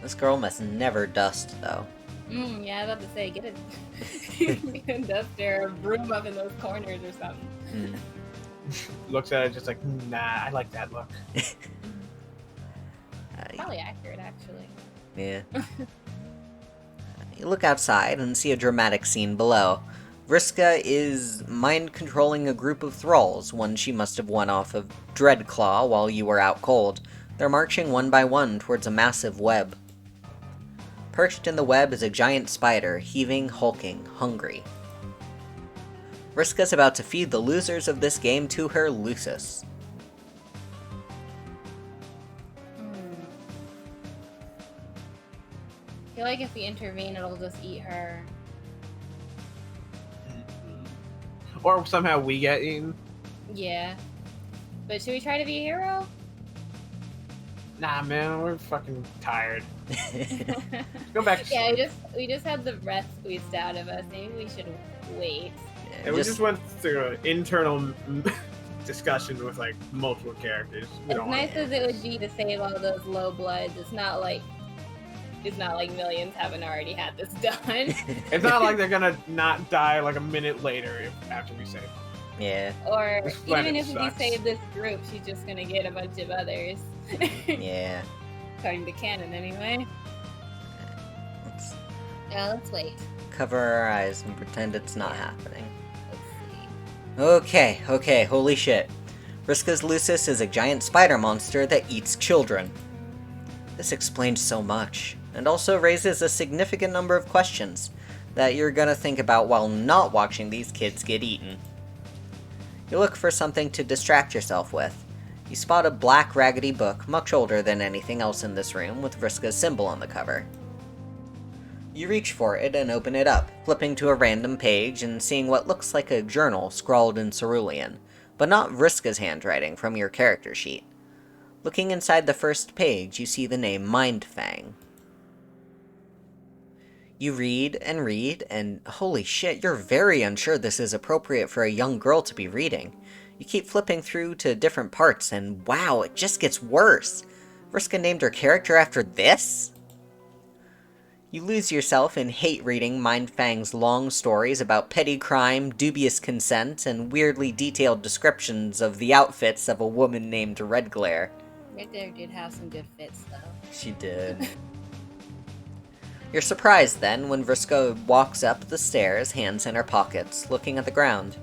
A: This girl must never dust, though.
B: Yeah, I was about to say, get a duster or a broom up in those corners or something.
C: Looks at it just like, nah, I like that look.
B: Probably accurate, actually.
A: Yeah. You look outside and see a dramatic scene below. Vriska is mind-controlling a group of thralls, one she must have won off of Dreadclaw while you were out cold. They're marching one by one towards a massive web. Perched in the web is a giant spider, heaving, hulking, hungry. Vriska's about to feed the losers of this game to her Lucis.
B: I feel like if we intervene, it'll just eat her.
C: Or somehow we get eaten.
B: Yeah. But should we try to be a hero?
C: Nah, man, we're fucking tired. Go back to
B: Yeah, we just had the breath squeezed out of us. Maybe we should wait.
C: And we just went through an internal discussion with like multiple characters. We
B: As
C: don't
B: nice as it would be to save all those low bloods, it's not like millions haven't already had this done.
C: It's not like they're gonna not die like a minute later after we save them.
A: Yeah.
B: Or
C: This
B: even
C: planet
B: if
C: sucks.
B: we save this group, she's just gonna get a bunch of others.
A: Yeah.
B: According to canon, anyway.
A: Let's
B: Yeah, let's wait.
A: cover our eyes and pretend it's not happening.
B: Let's see.
A: Okay, holy shit. Vriska's Lucis is a giant spider monster that eats children. This explains so much, and also raises a significant number of questions that you're gonna think about while not watching these kids get eaten. You look for something to distract yourself with. You spot a black, raggedy book, much older than anything else in this room, with Vriska's symbol on the cover. You reach for it and open it up, flipping to a random page and seeing what looks like a journal scrawled in cerulean, but not Vriska's handwriting from your character sheet. Looking inside the first page, you see the name Mindfang. You read, and holy shit, you're very unsure this is appropriate for a young girl to be reading. You keep flipping through to different parts, and wow, it just gets worse. Vriska named her character after this? You lose yourself in hate reading Mindfang's long stories about petty crime, dubious consent, and weirdly detailed descriptions of the outfits of a woman named Redglare.
B: Redglare did have some good fits, though.
A: She did. You're surprised then when Vriska walks up the stairs, hands in her pockets, looking at the ground.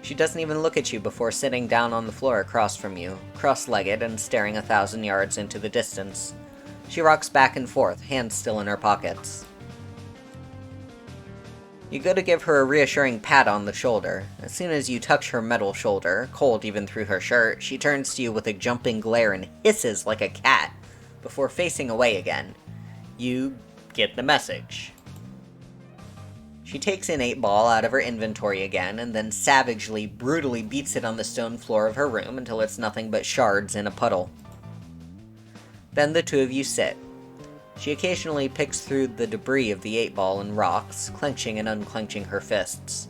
A: She doesn't even look at you before sitting down on the floor across from you, cross-legged and staring 1,000 yards into the distance. She rocks back and forth, hands still in her pockets. You go to give her a reassuring pat on the shoulder. As soon as you touch her metal shoulder, cold even through her shirt, she turns to you with a jumping glare and hisses like a cat, before facing away again. You get the message. She takes an 8-ball out of her inventory again, and then savagely, brutally beats it on the stone floor of her room until it's nothing but shards in a puddle. Then the two of you sit. She occasionally picks through the debris of the 8-ball and rocks, clenching and unclenching her fists.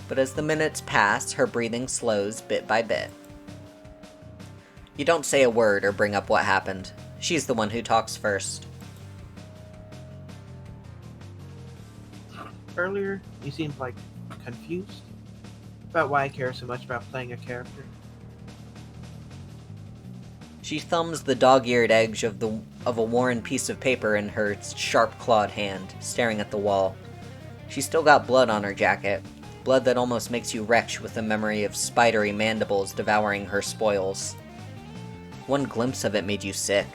A: But as the minutes pass, her breathing slows bit by bit. You don't say a word or bring up what happened. She's the one who talks first.
C: Earlier, you seemed like confused about why I care so much about playing a character.
A: She thumbs the dog-eared edge of a worn piece of paper in her sharp-clawed hand, staring at the wall. She's still got blood on her jacket, blood that almost makes you retch with the memory of spidery mandibles devouring her spoils. One glimpse of it made you sick.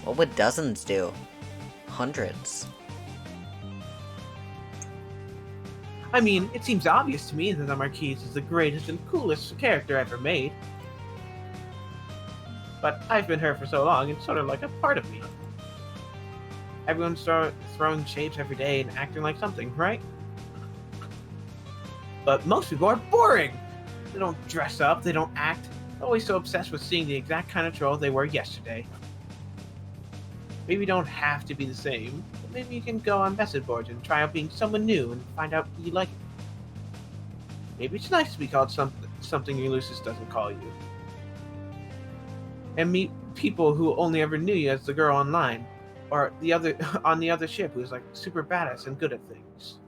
A: What would dozens do? Hundreds.
C: I mean, it seems obvious to me that the Marquise is the greatest and coolest character ever made. But I've been her for so long, it's sort of like a part of me. Everyone's throwing shapes every day and acting like something, right? But most people are boring! They don't dress up, they don't act, they're always so obsessed with seeing the exact kind of troll they were yesterday. Maybe you don't have to be the same, but maybe you can go on message boards and try out being someone new and find out you like it. Maybe it's nice to be called something Ulysses doesn't call you. And meet people who only ever knew you as the girl online, or on the other ship who's like super badass and good at things.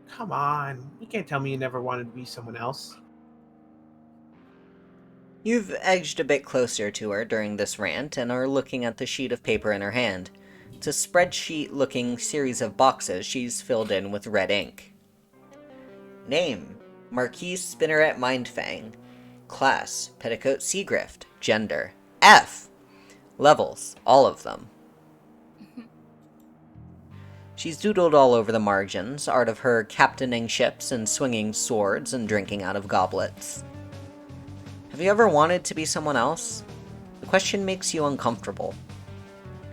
C: Come on, you can't tell me you never wanted to be someone else.
A: You've edged a bit closer to her during this rant and are looking at the sheet of paper in her hand. It's a spreadsheet-looking series of boxes she's filled in with red ink. Name: Marquise Spinneret Mindfang. Class: Petticoat Seagrift. Gender: F. Levels: all of them. She's doodled all over the margins, art of her captaining ships and swinging swords and drinking out of goblets. Have you ever wanted to be someone else? The question makes you uncomfortable.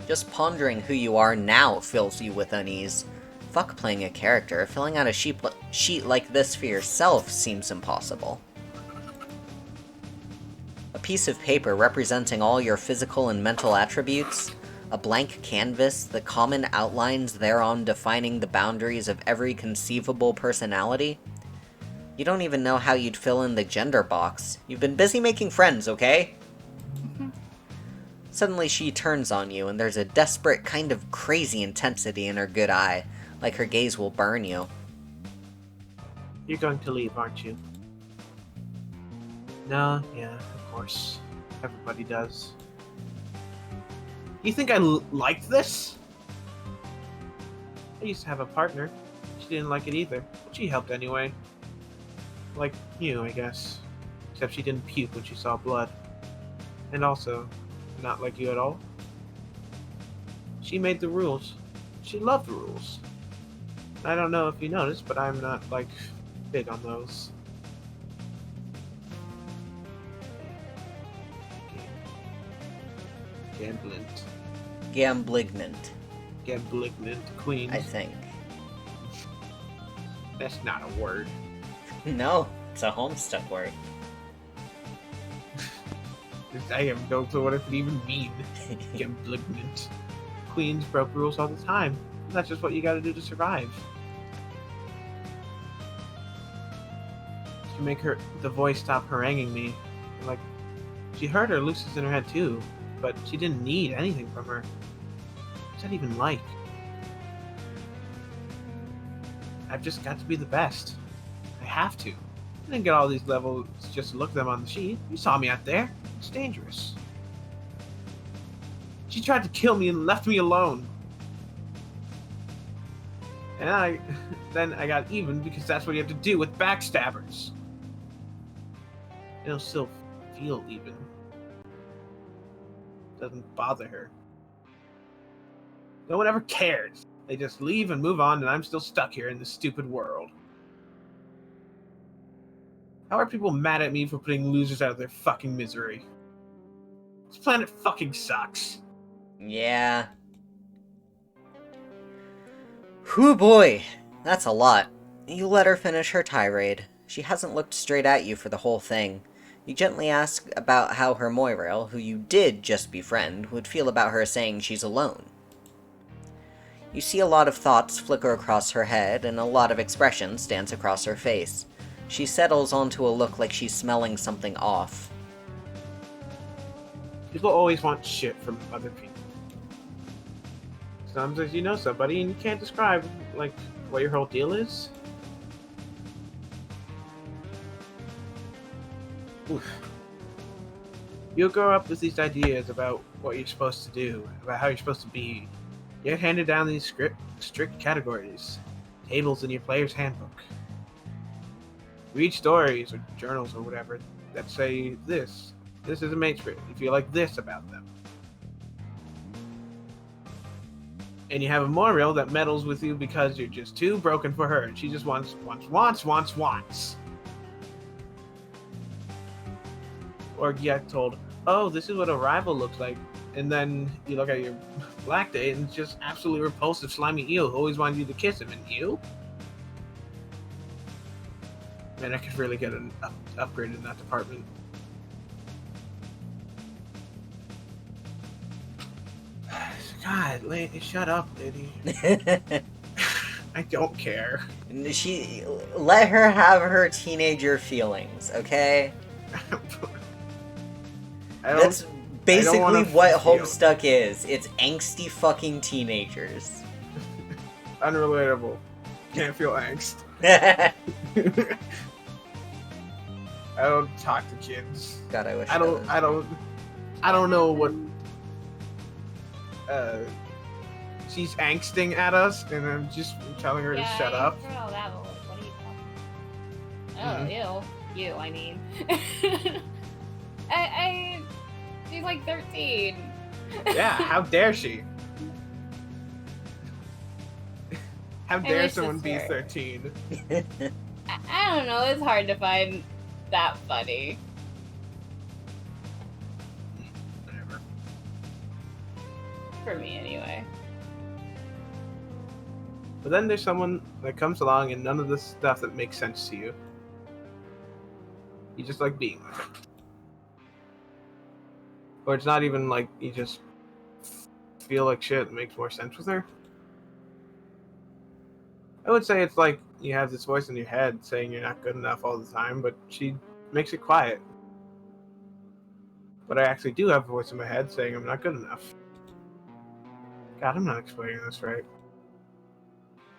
A: Just pondering who you are now fills you with unease. Fuck playing a character, filling out a sheet like this for yourself seems impossible. A piece of paper representing all your physical and mental attributes, a blank canvas, the common outlines thereon defining the boundaries of every conceivable personality. You don't even know how you'd fill in the gender box. You've been busy making friends, okay? Suddenly she turns on you, and there's a desperate kind of crazy intensity in her good eye, like her gaze will burn you.
C: You're going to leave, aren't you? No, yeah, of course. Everybody does. You think I liked this? I used to have a partner. She didn't like it either, but she helped anyway. Like you, I guess. Except she didn't puke when she saw blood. And also, not like you at all. She made the rules. She loved the rules. I don't know if you noticed, but I'm not, like, big on those.
A: Gamblignant,
C: Gamblignant Queens.
A: I think.
C: That's not a word.
A: No, it's a Homestuck word.
C: I have no clue what it could even mean. Gamblignant. Queens broke rules all the time. That's just what you gotta do to survive. To make the voice stop haranguing me. Like, she heard her Lucy's in her head too, but she didn't need anything from her. What's that even like? I've just got to be the best. I have to. I didn't get all these levels just to look them on the sheet. You saw me out there. It's dangerous. She tried to kill me and left me alone. And then I got even because that's what you have to do with backstabbers. It'll still feel even. Doesn't bother her. No one ever cares. They just leave and move on, and I'm still stuck here in this stupid world. How are people mad at me for putting losers out of their fucking misery? This planet fucking sucks.
A: Yeah. Whew boy, that's a lot. You let her finish her tirade. She hasn't looked straight at you for the whole thing. You gently ask about how her Moirail, who you did just befriend, would feel about her saying she's alone. You see a lot of thoughts flicker across her head, and a lot of expressions dance across her face. She settles onto a look like she's smelling something off.
C: People always want shit from other people. Sometimes you know somebody and you can't describe, like, what your whole deal is. Oof. You'll grow up with these ideas about what you're supposed to do, about how you're supposed to be. You get handed down these strict categories, tables in your player's handbook. Read stories or journals or whatever that say this is a mate spirit. You feel like this about them. And you have a Moirail that meddles with you because you're just too broken for her, and she just wants. Or you get told, oh, this is what a rival looks like, and then you look at your black date and it's just absolutely repulsive, slimy eel who always wanted you to kiss him, and you? Man, I could really get an upgrade in that department. God, lady, shut up, lady. I don't care.
A: Let her have her teenager feelings, okay? That's basically what Homestuck is. It's angsty fucking teenagers.
C: Unrelatable. Can't feel angst.
A: God,
C: I don't talk to kids.
A: I wish
C: I don't know what she's angsting at us, and I'm just telling her to shut up.
B: Girl, that one. What are you talking about? Oh, ew. You, I mean. She's like 13.
C: Yeah, how dare she? How dare someone be 13?
B: I don't know, it's hard to find that funny.
C: Whatever.
B: For me, anyway.
C: But then there's someone that comes along and none of this stuff that makes sense to you. You just like being with them. Or it's not even like you just feel like shit and makes more sense with her. I would say it's like you have this voice in your head saying you're not good enough all the time, but she makes it quiet. But I actually do have a voice in my head saying I'm not good enough. God, I'm not explaining this right.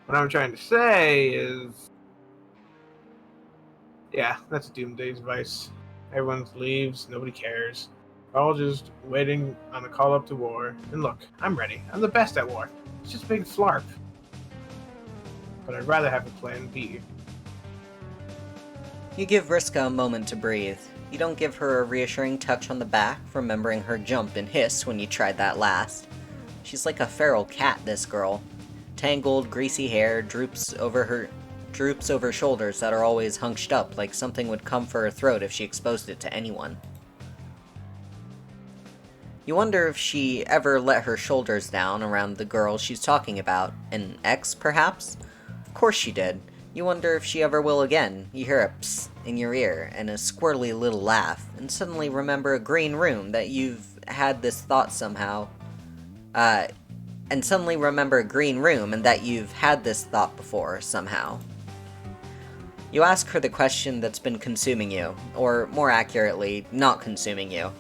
C: What I'm trying to say is... Yeah, that's Doomday's advice. Everyone leaves, nobody cares. We're all just waiting on the call up to war. And look, I'm ready. I'm the best at war. It's just a big flarp. But I'd rather have a plan B.
A: You give Vriska a moment to breathe. You don't give her a reassuring touch on the back, remembering her jump and hiss when you tried that last. She's like a feral cat, this girl. Tangled, greasy hair droops over shoulders that are always hunched up like something would come for her throat if she exposed it to anyone. You wonder if she ever let her shoulders down around the girl she's talking about. An ex, perhaps? Of course she did. You wonder if she ever will again. You hear a psst in your ear, and a squirrely little laugh, and suddenly remember a green room that you've had this thought somehow. And suddenly remember a green room, and that you've had this thought before, somehow. You ask her the question that's been consuming you, or more accurately, not consuming you.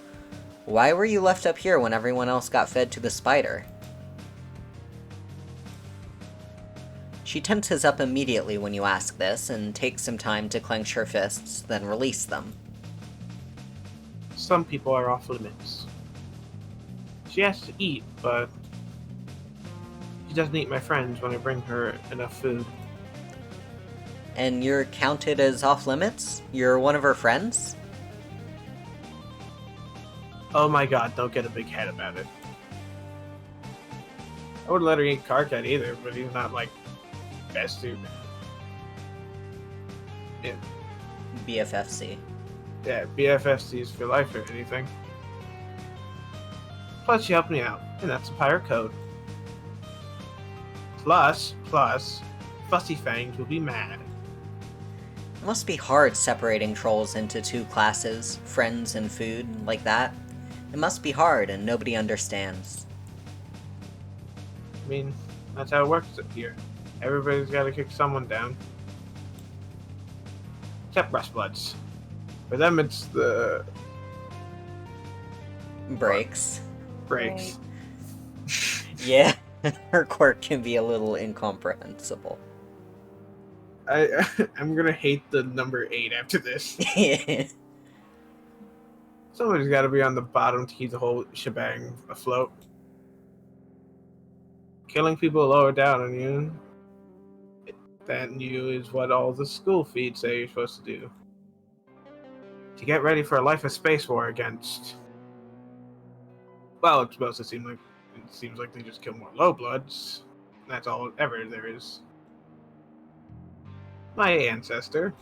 A: Why were you left up here when everyone else got fed to the spider? She tenses up immediately when you ask this, and takes some time to clench her fists, then release them.
C: Some people are off limits. She has to eat, but she doesn't eat my friends when I bring her enough food.
A: And you're counted as off limits? You're one of her friends?
C: Oh my god, don't get a big head about it. I wouldn't let her eat Carcat either, but he's not like best suit. Yeah,
A: BFFC.
C: yeah, BFFC's for life or anything. Plus, you helped me out, and that's a pirate code. Plus, Fussy Fangs will be mad.
A: It must be hard separating trolls into two classes, friends and food, like that. It must be hard, and nobody understands.
C: I mean, that's how it works here. Everybody's got to kick someone down. Except Rustbloods. For them, it's the
A: Breaks.
C: breaks.
A: Yeah, her quirk can be a little incomprehensible.
C: I'm gonna hate the number 8 after this. Somebody's got to be on the bottom to keep the whole shebang afloat. Killing people lower down than you is what all the school feeds say you're supposed to do. To get ready for a life of space war against... Well, it's supposed to seem like... It seems like they just kill more low bloods. That's all ever there is. My ancestor.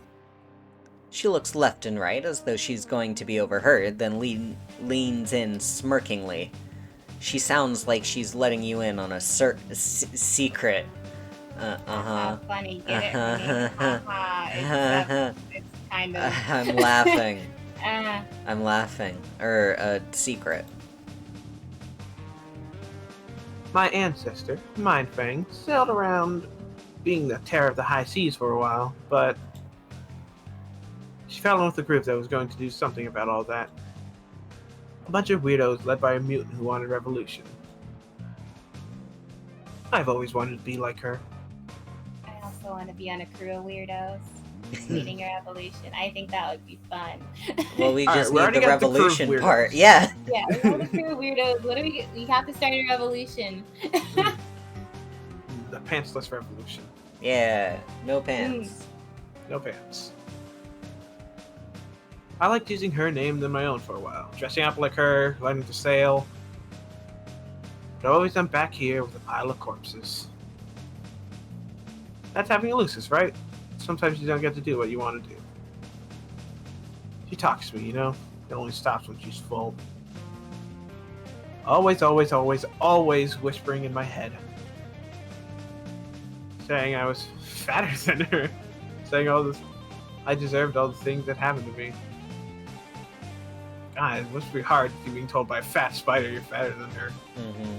A: She looks left and right as though she's going to be overheard, then leans in smirkingly. She sounds like she's letting you in on a secret.
B: Funny, get it? It's kind of...
A: I'm laughing. I'm laughing. A secret.
C: My ancestor, Mindfang, sailed around being the terror of the high seas for a while, but she fell in with a group that was going to do something about all that. A bunch of weirdos led by a mutant who wanted revolution. I've always wanted to be like her.
B: I also want to be on a crew of weirdos leading a revolution. I think that would be fun.
A: Well, we just
C: Alright,
A: need the
C: got the crew of
A: revolution
C: weirdos.
A: part. Yeah.
B: Yeah, we're the crew of weirdos. What do we get? We have to start a revolution.
C: The pantsless revolution.
A: Yeah. No pants.
C: No pants. I liked using her name than my own for a while. Dressing up like her, learning to sail. But always I'm back here with a pile of corpses. That's having a Lucis, right? Sometimes you don't get to do what you want to do. She talks to me, you know? It only stops when she's full. Always whispering in my head. Saying I was fatter than her. Saying all this, I deserved all the things that happened to me. God, it must be hard to being told by a fat spider you're fatter than her.
A: Mm-hmm.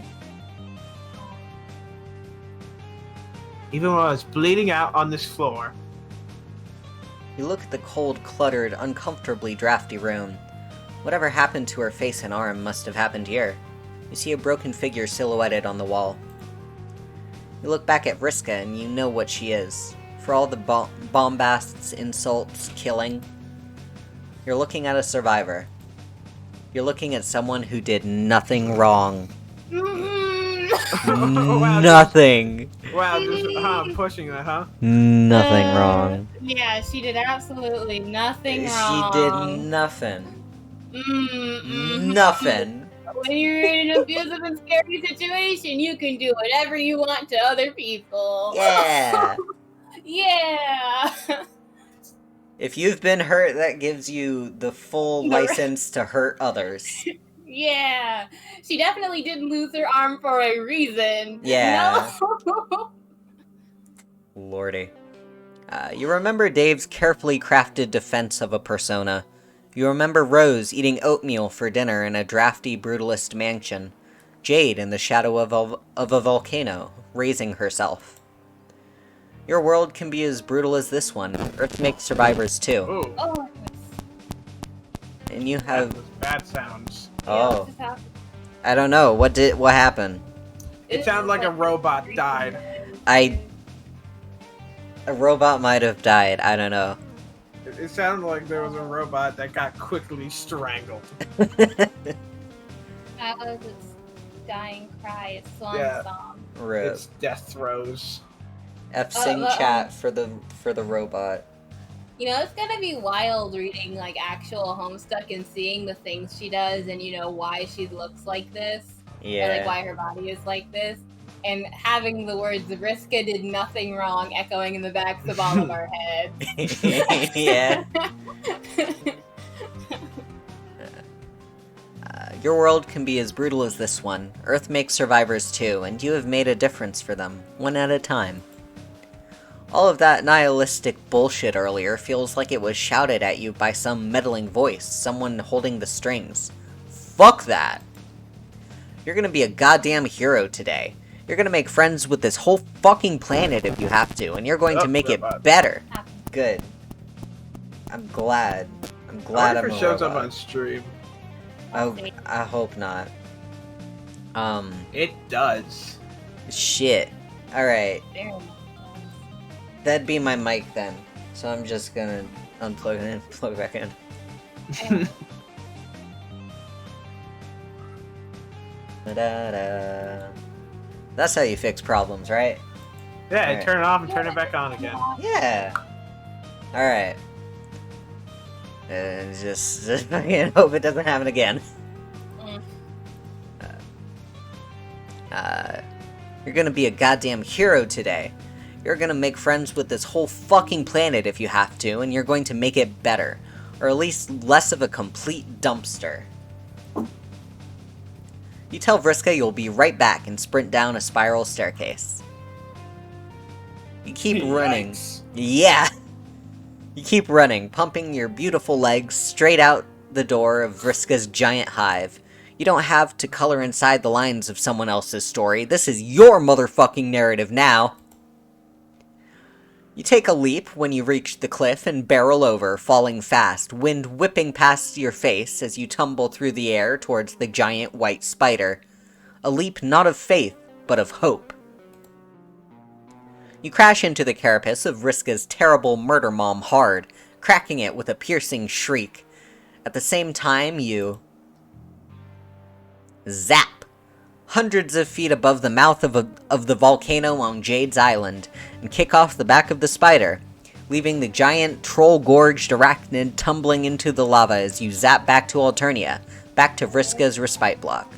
C: Even when I was bleeding out on this floor.
A: You look at the cold, cluttered, uncomfortably drafty room. Whatever happened to her face and arm must have happened here. You see a broken figure silhouetted on the wall. You look back at Vriska and you know what she is. For all the bombasts, insults, killing, you're looking at a survivor. You're looking at someone who did nothing wrong.
C: Wow,
A: Nothing.
C: Wow, just pushing that, huh?
A: Nothing wrong.
B: Yeah, she did absolutely nothing
A: She
B: wrong.
A: did nothing.
B: Mm-mm.
A: Nothing.
B: When you're in an abusive and scary situation, you can do whatever you want to other people.
A: Yeah.
B: Yeah.
A: If you've been hurt, that gives you the full license to hurt others.
B: Yeah. She definitely didn't lose her arm for a reason.
A: Yeah.
B: No.
A: Lordy. You remember Dave's carefully crafted defense of a persona. You remember Rose eating oatmeal for dinner in a drafty brutalist mansion. Jade in the shadow of a volcano, raising herself. Your world can be as brutal as this one. Earth makes survivors too.
C: Ooh,
B: Oh.
A: And you
C: that
A: have...
C: was bad sounds.
A: Oh. I don't know. What happened?
C: It sounded like a robot died.
A: A robot might have died. I don't know.
C: It sounded like there was a robot that got quickly strangled.
B: That was its dying cry, its swan
C: Yeah.
B: song.
A: Rip.
C: It's death throes.
A: F-sing chat for the robot.
B: You know, it's gonna be wild reading like actual Homestuck and seeing the things she does and you know why she looks like this. Or like
A: Yeah.
B: why her body is like this. and having the words Vriska did nothing wrong echoing in the backs of all of our heads.
A: Yeah. Your world can be as brutal as this one. Earth makes survivors too, and you have made a difference for them, one at a time. All of that nihilistic bullshit earlier feels like it was shouted at you by some meddling voice, someone holding the strings. Fuck that! You're gonna be a goddamn hero today. You're gonna make friends with this whole fucking planet if you have to, and you're going to make it better. Good. I'm glad. I'm glad
C: I wonder
A: I'm
C: if
A: a
C: it shows up
A: robot.
C: on stream.
A: Oh, I hope not.
C: It does.
A: Shit. Alright.
B: Damn.
A: That'd be my mic then. So I'm just gonna unplug it and plug it back in. Da-da-da. That's how you fix problems, right?
C: Yeah,
A: Alright.
C: turn it off and turn it back on again.
A: Yeah. Alright. Just fucking hope it doesn't happen again. You're gonna be a goddamn hero today. You're gonna make friends with this whole fucking planet if you have to, and you're going to make it better. Or at least less of a complete dumpster. You tell Vriska you'll be right back and sprint down a spiral staircase. You keep running.
C: Yikes.
A: Yeah! You keep running, pumping your beautiful legs straight out the door of Vriska's giant hive. You don't have to color inside the lines of someone else's story. This is your motherfucking narrative now. You take a leap when you reach the cliff and barrel over, falling fast, wind whipping past your face as you tumble through the air towards the giant white spider. A leap not of faith, but of hope. You crash into the carapace of Vriska's terrible murder mom hard, cracking it with a piercing shriek. At the same time, you zap! Hundreds of feet above the mouth of the volcano on Jade's Island, and kick off the back of the spider, leaving the giant, troll-gorged arachnid tumbling into the lava as you zap back to Alternia, back to Vriska's respite block.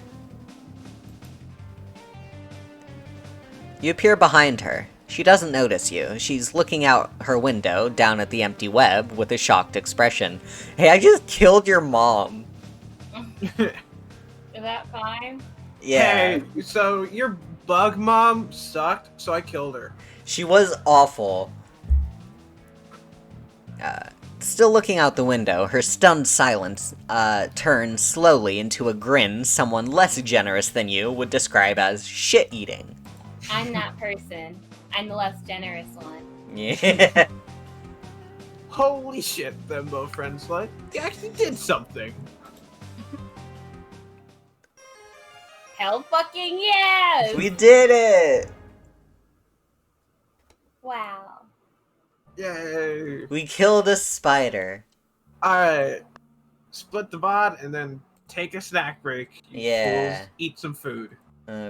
A: You appear behind her. She doesn't notice you. She's looking out her window, down at the empty web, with a shocked expression. Hey, I just killed your mom!
B: Is that fine?
A: Yeah.
C: Hey, so your bug mom sucked, so I killed her.
A: She was awful. Still looking out the window, her stunned silence turns slowly into a grin someone less generous than you would describe as shit-eating.
B: I'm that person. I'm the less generous one.
A: Yeah.
C: Holy shit, them both friends like they actually did something.
B: Hell fucking yes!
A: We did it!
B: Wow.
C: Yay.
A: We killed a spider.
C: Alright. Split the VOD and then take a snack break. You
A: Yeah.
C: fools. Eat some food.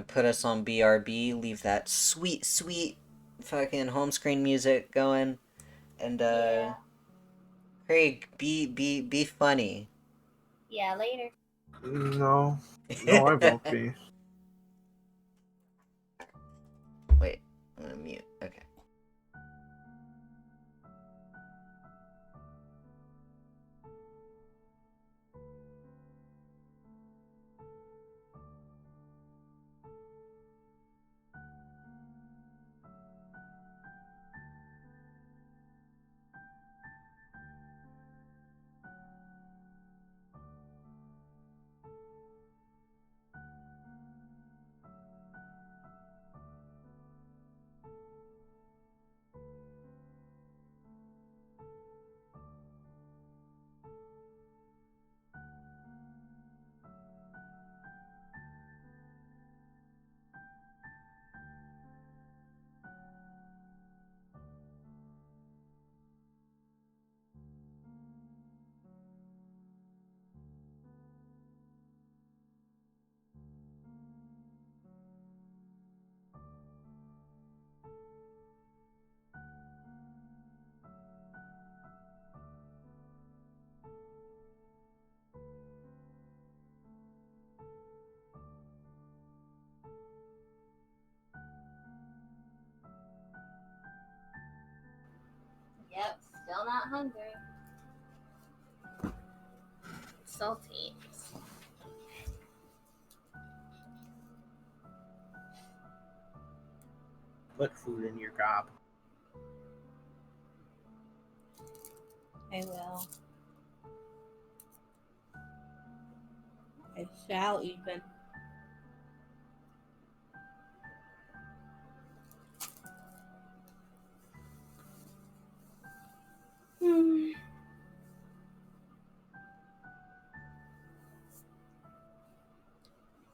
A: Put us on BRB, leave that sweet, sweet fucking home screen music going. And,
B: Yeah.
A: Craig, be funny.
B: Yeah, later.
C: No. No, I won't be.
A: Wait, I'm gonna mute. Okay.
B: hungry. Saltines.
C: Put food in your gob.
B: I will. I shall even.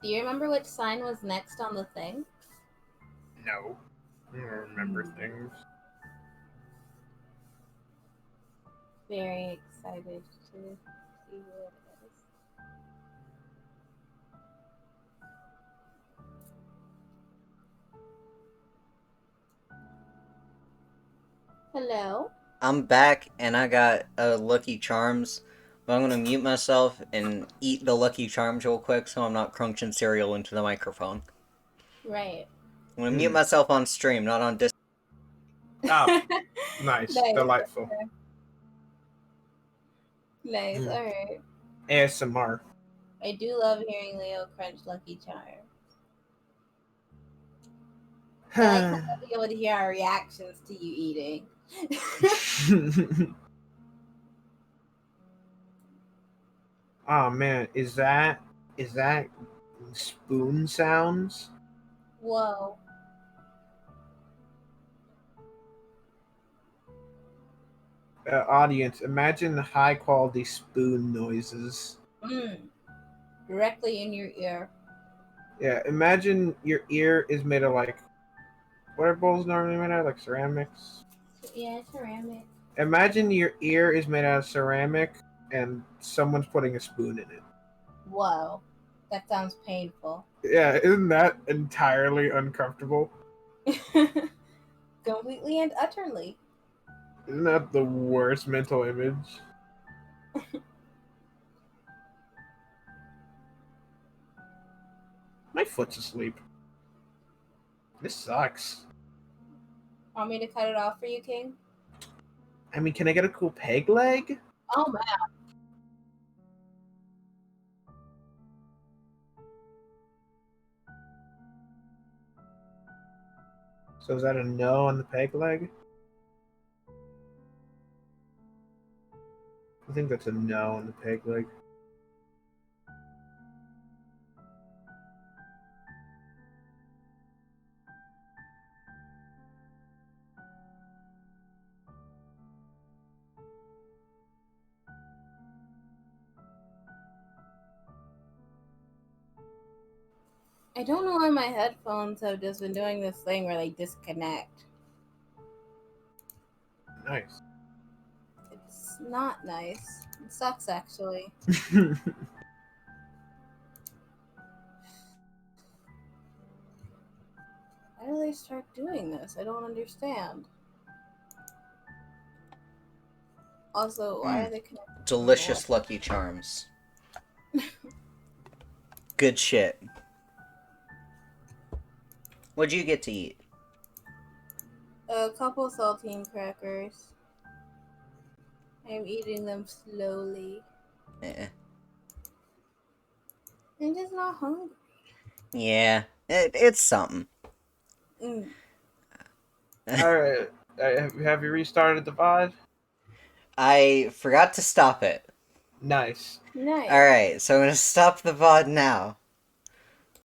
B: Do you remember which sign was next on the thing?
C: No. I don't remember things.
B: Very excited to see what it is. Hello?
A: I'm back and I got Lucky Charms, but I'm gonna mute myself and eat the Lucky Charms real quick so I'm not crunching cereal into the microphone.
B: Right.
A: I'm gonna mute myself on stream, not on Discord.
C: Oh, nice. Delightful.
B: Nice, alright.
C: ASMR.
B: I do love hearing Leo crunch Lucky Charms. I like how we'll be able to hear our reactions to you eating.
C: Oh man, is that spoon sounds?
B: Whoa.
C: Audience, imagine the high quality spoon noises.
B: Directly in your ear.
C: Yeah, imagine your ear is made of like, what are bowls normally made out of? Like ceramics?
B: Yeah, ceramic.
C: Imagine your ear is made out of ceramic and someone's putting a spoon in it.
B: Whoa. That sounds painful.
C: Yeah, isn't that entirely uncomfortable?
B: Completely and utterly.
C: Isn't that the worst mental image? My foot's asleep. This sucks.
B: Want me to cut it off for you, King?
C: I mean, can I get a cool peg leg?
B: Oh, man.
C: So is that a no on the peg leg? I think that's a no on the peg leg.
B: I don't know why my headphones have just been doing this thing where they disconnect.
C: Nice.
B: It's not nice. It sucks, actually. Why do they start doing this? I don't understand. Also, why are they connected?
A: Delicious Lucky Charms. Good shit. What'd you get to eat?
B: A couple saltine crackers. I'm eating them slowly. I'm just not hungry.
A: Yeah, it's something.
C: Alright, have you restarted the VOD?
A: I forgot to stop it.
C: Nice.
B: Nice.
A: Alright, so I'm gonna stop the VOD now.